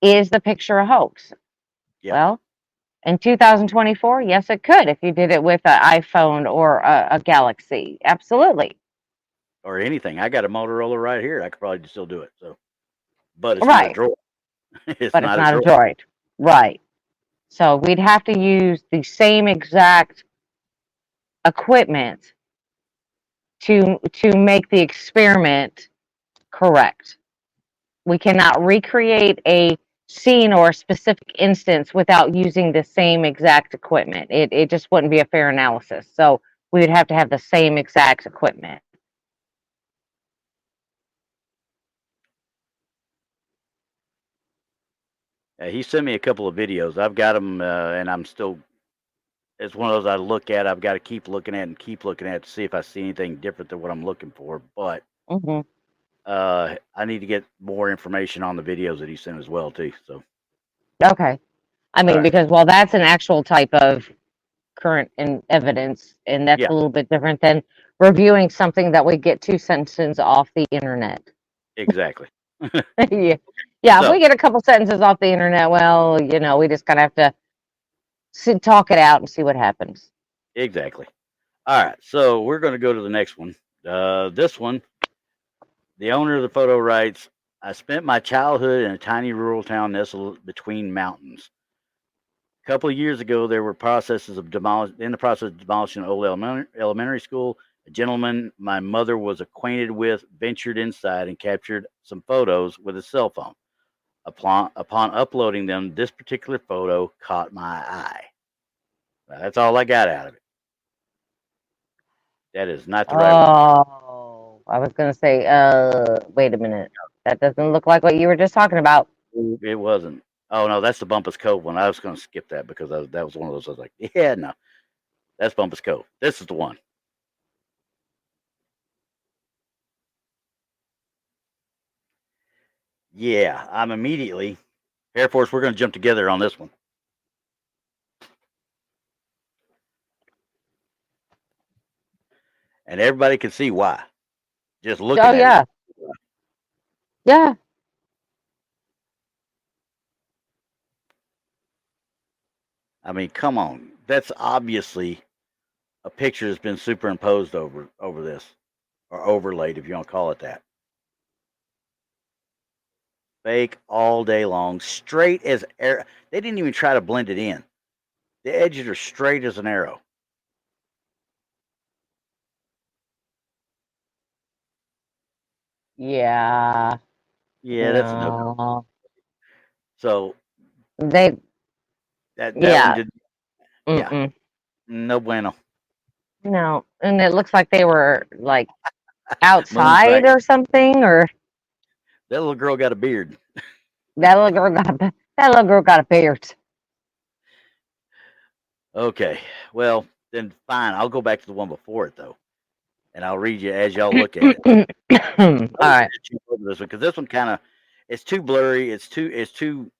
is the picture a hoax? Yeah. Well, in 2024, yes, it could if you did it with an iPhone or a Galaxy. Absolutely. Or anything. I got a Motorola right here. I could probably still do it. So, but it's not a Right. droid. It's But it's not a not a droid. droid. Right. So we'd have to use the same exact equipment to make the experiment correct. We cannot recreate a scene or a specific instance without using the same exact equipment. It just wouldn't be a fair analysis. So we would have to have the same exact equipment. He sent me a couple of videos. I've got them, and I'm still. It's one of those I look at. I've got to keep looking at and keep looking at to see if I see anything different than what I'm looking for. But Hmm. I need to get more information on the videos that he sent as well too. So, Okay. I all mean, right, because well, that's an actual type of current in evidence, and that's yeah, a little bit different than reviewing something that we get 2 sentences off the internet. exactly. Yeah. Yeah, if we So, get a couple sentences off the internet, well, we just kind of have to talk it out and see what happens. exactly. All right, so we're going to go to the next one. This one, the owner of the photo writes, "I spent my childhood in a tiny rural town nestled between mountains. A couple of years ago, there were processes of in the process of demolishing an old elementary school. A gentleman my mother was acquainted with ventured inside and captured some photos with his cell phone. Upon uploading them, this particular photo caught my eye. That's all I got out of it. That is not the right one. Oh, I was gonna say, wait a minute. That doesn't look like what you were just talking about. It wasn't. Oh no, that's the Bumpus Cove one. I was going to skip that because that was one of those. I was like, yeah, no, that's Bumpus Cove. This is the one. Yeah, I'm immediately Air Force. We're going to jump together on this one, and everybody can see why. Just Oh looking at it. yeah, yeah. I mean, come on. That's obviously a picture that's been superimposed over this or overlaid, if you want to call it that. Fake all day long, straight as air. They didn't even try to blend it in. The edges are straight as an arrow. Yeah. Yeah, that's a no go. No. So They that one yeah. did. Yeah, Mm-mm. no bueno. No. And it looks like they were like Moonlight. outside or something, or That little girl got a beard. that little girl got a beard. Okay, well then fine. I'll go back to the one before it though, and I'll read you as y'all look at it. All I was right. gonna jump over this one because this one kind of it's too blurry. It's too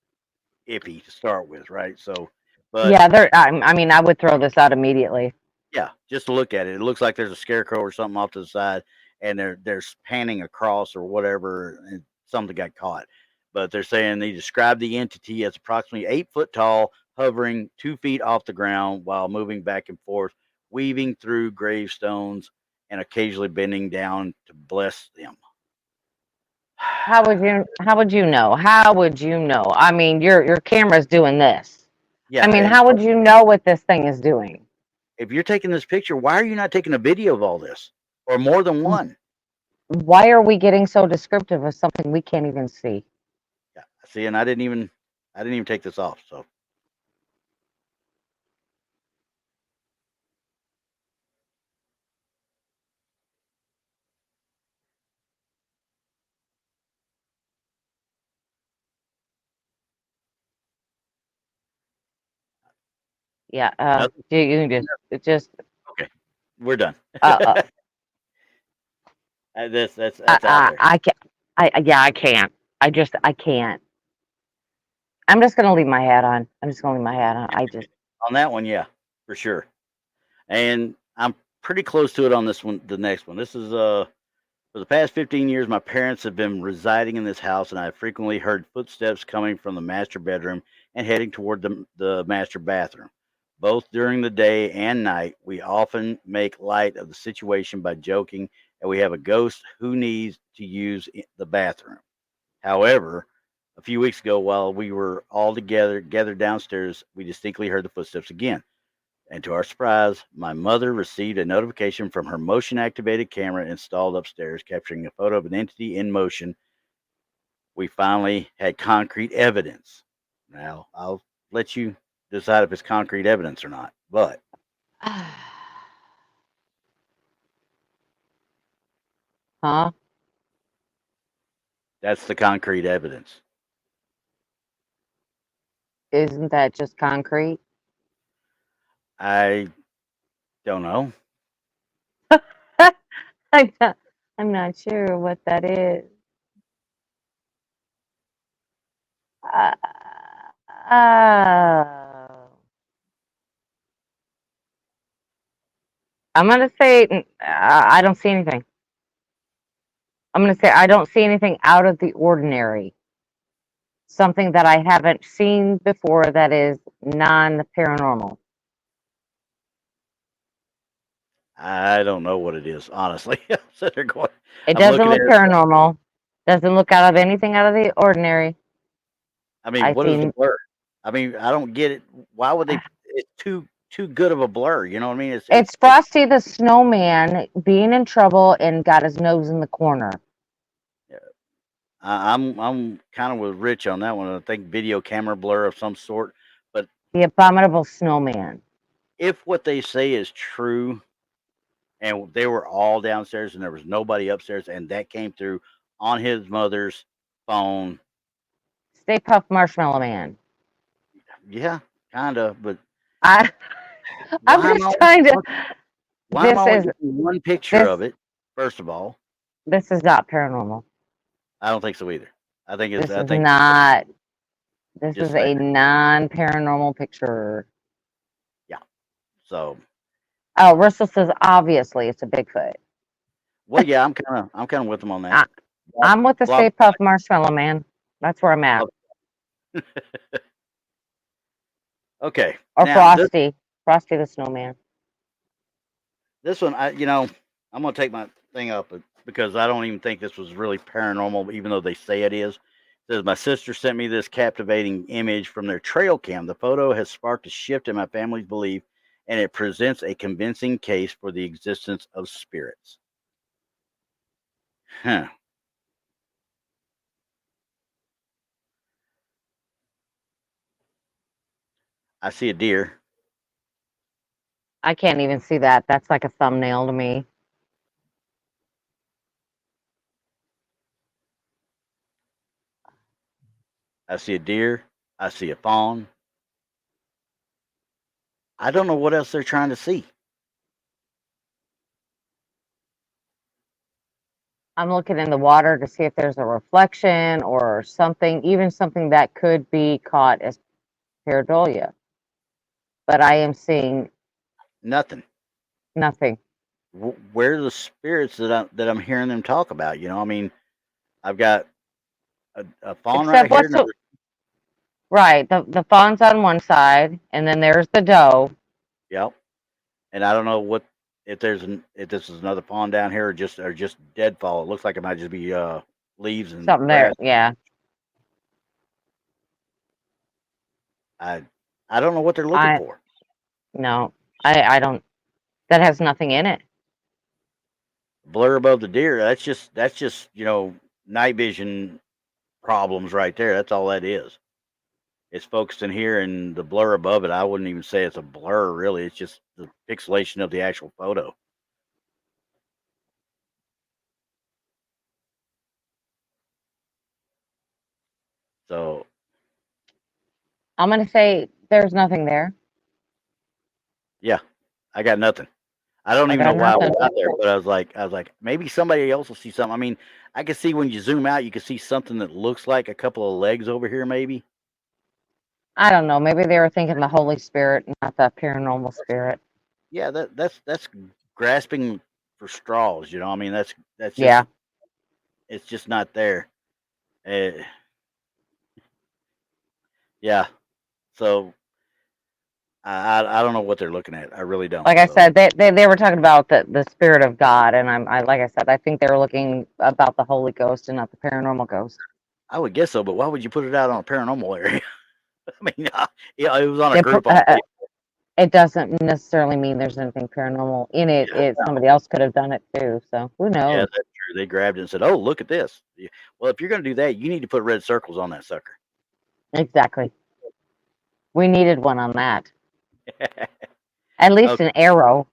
iffy to start with, right? So, but Yeah, I mean, I would throw this out immediately. yeah, just to look at it, it looks like there's a scarecrow or something off to the side, and they're panning across or whatever, and something got caught. But they're saying they describe the entity as approximately 8 foot tall, hovering 2 feet off the ground while moving back and forth, weaving through gravestones, and occasionally bending down to bless them. How would you know? How would you know? I mean, your camera's doing this. I Yeah, mean, and how would you know what this thing is doing? if you're taking this picture, why are you not taking a video of all this or more than one? Why are we getting so descriptive of something we can't even see? Yeah, see, and I didn't even take this off. So Yeah, nothing. you can just Okay, we're done. uh, uh That's out there. I can't. Yeah, I can't. I can't. I'm just gonna leave my hat on. I'm just gonna leave my hat on. I just On that one, yeah, for sure. And pretty close to it on this one. The next one. This is for the past 15 years, my parents have been residing in this house, and I have frequently heard footsteps coming from the master bedroom and heading toward the master bathroom. Both during the day and night, we often make light of the situation by joking that we have a ghost who needs to use the bathroom. However, a few weeks ago, while we were all together gathered downstairs, we distinctly heard the footsteps again. And to our surprise, my mother received a notification from her motion activated camera installed upstairs, capturing a photo of an entity in motion. We finally had concrete evidence. Now, I'll let you decide if it's concrete evidence or not, but Huh? that's the concrete evidence. Isn't that just concrete? I don't know. I'm not sure what that is. Uh, oh. I'm gonna say I don't see anything. I'm gonna say I don't see anything out of the ordinary. Something that I haven't seen before that is non-paranormal. I don't know what it is, honestly. So they're going, It I'm doesn't looking at look it. paranormal. Doesn't look out of anything out of the ordinary. I mean, I what is the see. blur? I mean, I don't get it. Why would they? It's too good of a blur. You know what I mean? It's Frosty the Snowman being in trouble and got his nose in the corner. Yeah. I'm kind of with Rich on that one. I think video camera blur of some sort. But The abominable snowman. if what they say is true, and they were all downstairs and there was nobody upstairs, and that came through on his mother's phone, Stay Puft Marshmallow Man. yeah, kind of. But I I'm why am I? just trying to. Why am I This only is getting one picture this of it? First of all, this is not paranormal. I don't think so either. I think it's. This I is think not. This just is that. a non-paranormal picture. Yeah. So, Oh, Russell says obviously it's a Bigfoot. well, yeah, I'm kind of with them on I, that. I'm with the Blob, Stay Puft Marshmallow Man. That's where I'm at. okay. Or Now Frosty. Frosty the Snowman. this one, I'm gonna take my thing up because I don't even think this was really paranormal, even though they say it is. It says my sister sent me this captivating image from their trail cam. The photo has sparked a shift in my family's belief, and it presents a convincing case for the existence of spirits. Huh. I see a deer. I can't even see that. That's like a thumbnail to me. I see a deer. I see a fawn. I don't know what else they're trying to see. I'm looking in the water to see if there's a reflection or something, even something that could be caught as pareidolia. But I am seeing Nothing. nothing. Where are the spirits that I'm hearing them talk about? I mean, I've got a fawn right Except here. right, the fawn's on one side, and then there's the doe. Yep. And I don't know what if this is another fawn down here or just deadfall. It looks like it might just be leaves and Something there, grass. yeah. I don't know what they're looking I for. no, I don't. That has nothing in it. Blur above the deer. That's just night vision problems right there. That's all that is. It's focused in here, and the blur above it. I wouldn't even say it's a blur, really. It's just the pixelation of the actual photo. So I'm gonna say there's nothing there. yeah, I got nothing. I don't I even know got why I nothing. went out there, but I was like, maybe somebody else will see something. I mean, I can see when you zoom out, you can see something that looks like a couple of legs over here, maybe. I don't know. Maybe they were thinking the Holy Spirit, not the paranormal spirit. Yeah, that's grasping for straws. I mean, that's Yeah. just it's just not there. Uh, yeah. So I don't know what they're looking at. I really don't. Like I So said, they were talking about the spirit of God, and like I said, I think they were looking about the Holy Ghost and not the paranormal ghost. I would guess so, but why would you put it out on a paranormal area? I mean, yeah, it was on a It, group on Facebook. it doesn't necessarily mean there's anything paranormal in it. Yeah, It somebody else could have done it too. So who yeah, knows? that's true. They grabbed it and said, "Oh, look at this." Yeah. Well, if you're going to do that, you need to put red circles on that sucker. Exactly. We needed one on that. At least Okay. an arrow.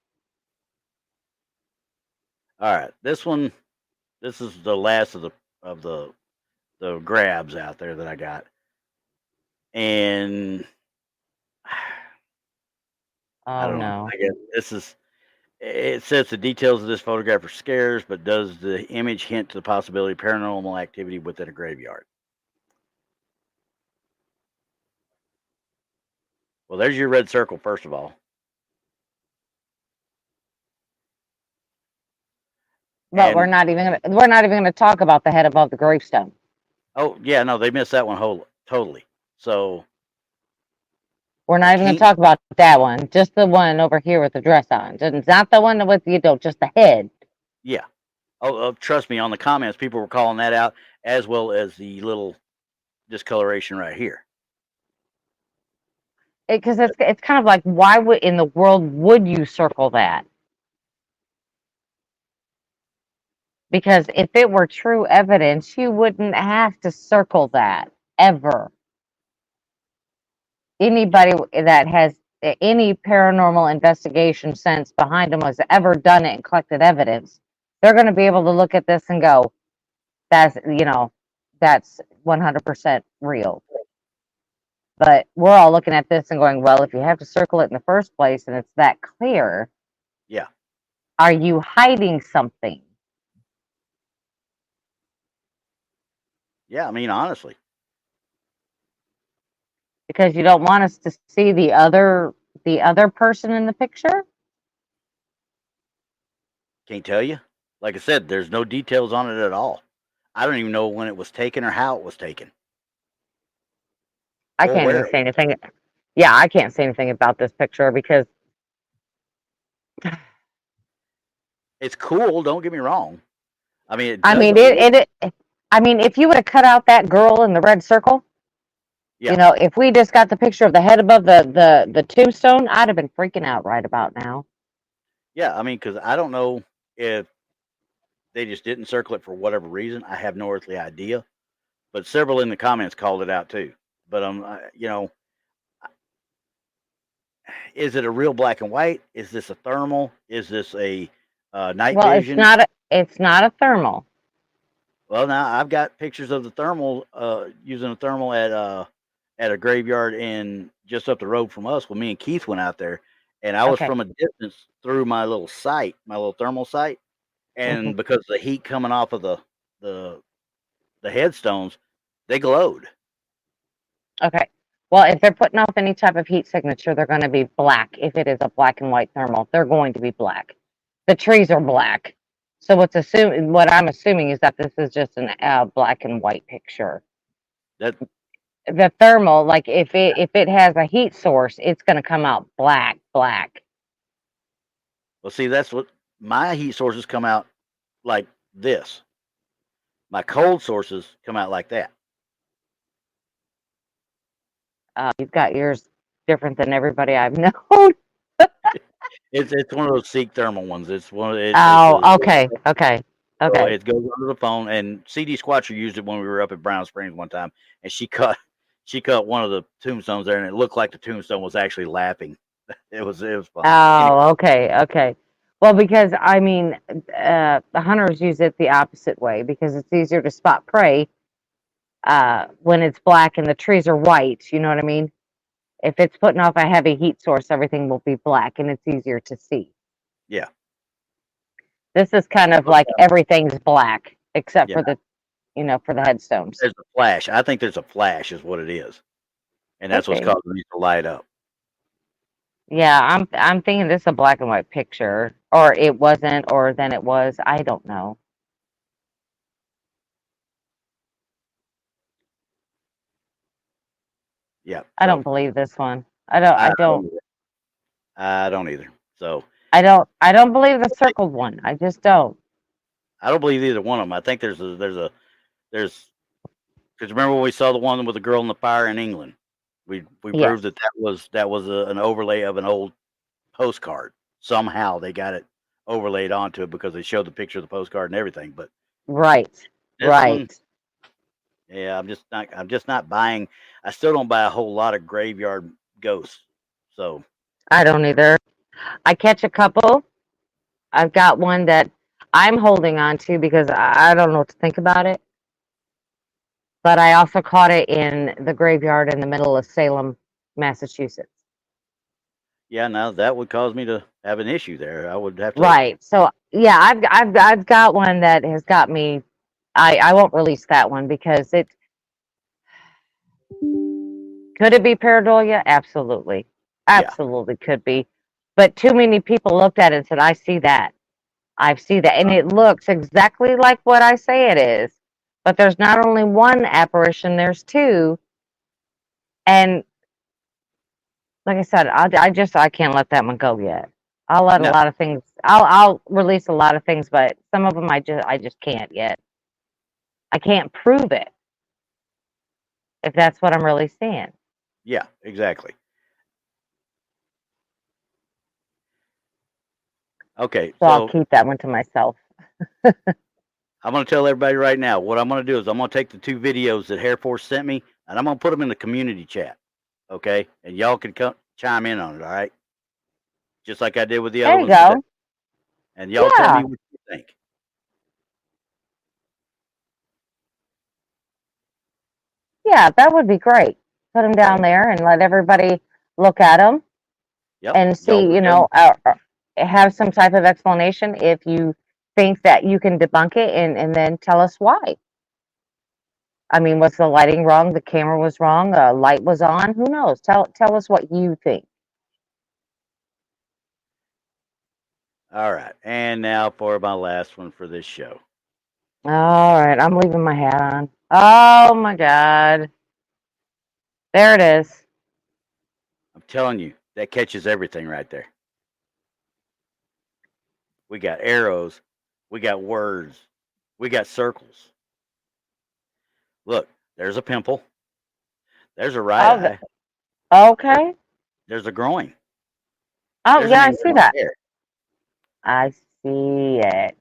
All right. This is the last of the grabs out there that I got, and I Oh don't know. no. I guess this is. It says the details of this photograph are scarce, but does the image hint to the possibility of paranormal activity within a graveyard? Well, there's your red circle, first of all. But we're And not even gonna talk about the head above the gravestone. oh yeah, no, they missed that one totally. So We're I not even gonna can't. talk about that one. Just the one over here with the dress on. It's not the one with just the head. Yeah. Oh, trust me. On the comments, people were calling that out as well as the little discoloration right here. Because it's kind of like, why would in the world would you circle that? Because if it were true evidence, you wouldn't have to circle that ever. Yeah. Anybody that has any paranormal investigation sense behind them has ever done it and collected evidence, they're going to be able to look at this and go, that's 100% real. But we're all looking at this and going, well, if you have to circle it in the first place and it's that clear, Yeah. are you hiding something? Yeah. I mean, honestly, Because you don't want us to see the other person in the picture? can't tell you. Like I said, there's no details on it at all. I don't even know when it was taken or how it was taken I or can't where even it say was. anything. Yeah, I can't say anything about this picture because It's cool. Don't get me wrong. I mean, it I does mean look. I mean, if you would have cut out that girl in the red circle, Yeah. if we just got the picture of the head above the tombstone, I'd have been freaking out right about now. Yeah. I mean, because I don't know if they just didn't circle it for whatever reason. I have no earthly idea. But several in the comments called it out too. But is it a real black and white? Is this a thermal? Is this a night Well, vision? it's not a thermal. Well, now I've got pictures of the thermal using a thermal at a graveyard in just up the road from us. When me and Keith went out there, and I was Okay. from a distance through my little sight, my little thermal sight, Hmm. and because of the heat coming off of the the headstones, they glowed. Okay. Well, if they're putting off any type of heat signature, they're going to be black. If it is a black and white thermal, they're going to be black. The trees are black. So what I'm assuming is that this is just a black and white picture. That The thermal, like if it has a heat source, it's going to come out black, black. well, see, that's what my heat sources come out like this. My cold sources come out like that. You've got yours different than everybody I've known. It's one of those Seek thermal ones. It's one of it's Oh, a okay, okay, so okay. it goes under the phone. And CD Squatcher used it when we were up at Brown Springs one time, and she cut one of the tombstones there, and it looked like the tombstone was actually laughing. It was funny. Anyway, Oh, okay, okay. Well, because I mean, the hunters use it the opposite way because it's easier to spot prey when it's black and the trees are white. You know what I mean? If it's putting off a heavy heat source, everything will be black and it's easier to see. yeah, This is kind of like everything's black except yeah. for the headstones. There's a flash. I think there's a flash, is what it is, and that's what's Okay. causing these to light up. Yeah, I'm thinking this is a black and white picture, or it wasn't, or then it was. I don't know. Yeah. I So don't believe this one. I don't. I I don't don't. either. I don't either. So I don't. I don't believe the circled one. I just don't. I don't believe either one of them. I think there's because remember when we saw the one with the girl in the fire in England, we Yes. proved that that was an overlay of an old postcard. Somehow they got it overlaid onto it because they showed the picture of the postcard and everything. But Right. this one, Right. yeah, I'm just not buying. I still don't buy a whole lot of graveyard ghosts. So I don't either. I catch a couple. I've got one that I'm holding on to because I don't know what to think about it. But I also caught it in the graveyard in the middle of Salem, Massachusetts. yeah, now that would cause me to have an issue there. I would have to. Right. So yeah, I've got one that has got me. I won't release that one because it could it be pareidolia? Absolutely. Yeah, Absolutely could be. But too many people looked at it and said, I see that. I see that. And it looks exactly like what I say it is. But there's not only one apparition, there's two. And like I said, I can't let that one go yet. I'll let a no, lot of things. I'll release a lot of things, but some of them I just can't yet. I can't prove it if that's what I'm really seeing. yeah, exactly. Okay, So I'll so keep that one to myself. I'm going to tell everybody right now what I'm going to do is I'm going to take the two videos that Hair Force sent me and I'm going to put them in the community chat. Okay, and y'all can come chime in on it. All right, just like I did with the other There you ones today, go. and y'all tell me Yeah, what you think. yeah, that would be great. Put them down So, there and let everybody look at them yep, and y'all see, look at them. have some type of explanation if you think that you can debunk it, and then tell us why. I mean, was the lighting wrong? The camera was wrong? Light was on? Who knows? Tell us what you think. All right, and now for my last one for this show. All right, I'm leaving my hat on. Oh my God. There it is. I'm telling you, that catches everything right there. We got arrows, we got words, we got circles. Look, there's a pimple, there's a right Oh, eye, there, okay. there's a groin, Oh, there's yeah, an I ingrown see that. hair, I see it.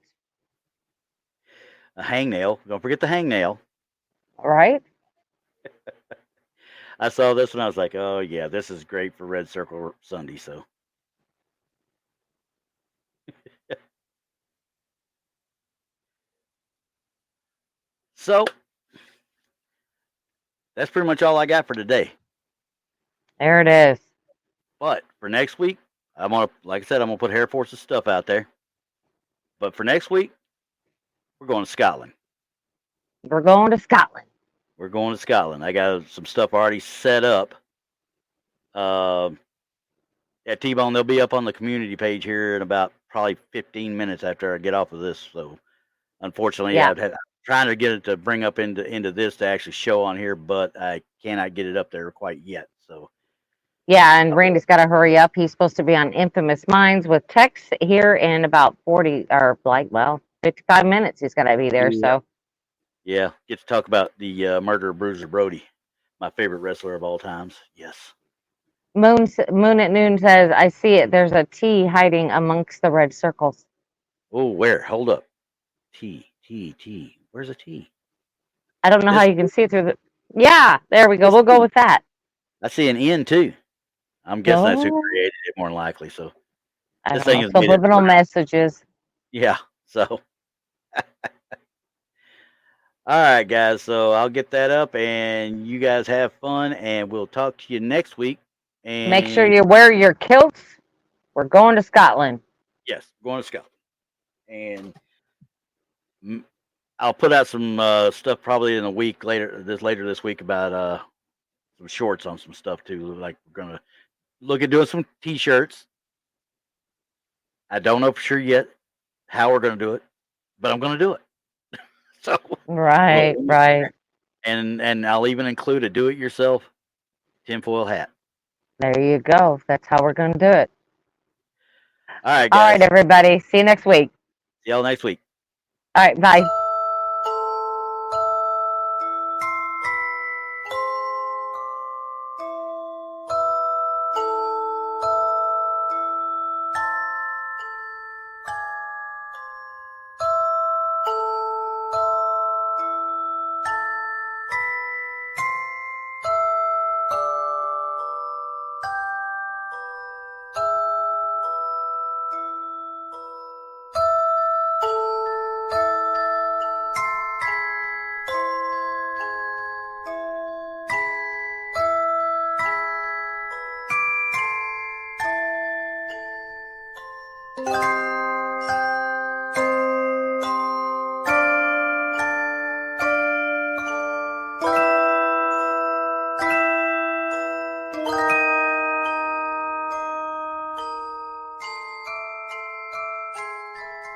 a hangnail. Don't forget the hangnail. Right? I saw this one. I was like, oh yeah, this is great for Red Circle Sunday. So that's pretty much all I got for today. There it is. But for next week, I'm gonna, like I said, I'm gonna put Hair Force's stuff out there. But for next week, we're going to Scotland. We're going to Scotland. We're going to Scotland. I got some stuff already set up. Uh, at T-Bone, they'll be up on the community page here in about probably 15 minutes after I get off of this. So unfortunately, Yeah. I'm trying to get it to bring up into this to actually show on here, but I cannot get it up there quite yet. So Yeah, and uh, Randy's got to hurry up. He's supposed to be on Infamous Minds with Tex here in about 40 or like, well, 55 minutes. He's got to be there. yeah, So yeah, get to talk about the murder of Bruiser Brody, my favorite wrestler of all times. Yes. Moon at Noon says, I see it. There's a T hiding amongst the red circles. Oh, where? Hold up. T. Where's a T? I don't know how This you can see it through the. Yeah, there we go. this We'll go T. with that. I see an N too. I'm guessing that's who No, created it more than likely. So I this don't thing know. has made it Subliminal through. messages. Yeah. So all right, guys. So I'll get that up, and you guys have fun, and we'll talk to you next week. Make sure And you wear your kilts. We're going to Scotland. yes, going to Scotland, and mm, I'll put out some stuff probably in a week later this week about some shorts on some stuff too. Like we're gonna look at doing some t-shirts. I don't know for sure yet how we're going to do it, but I'm going to do it. So Right, right. and I'll even include a do-it-yourself tinfoil hat. There you go. That's how we're going to do it. All right, All right, guys. everybody. See you next week. See y'all next week. All right, bye.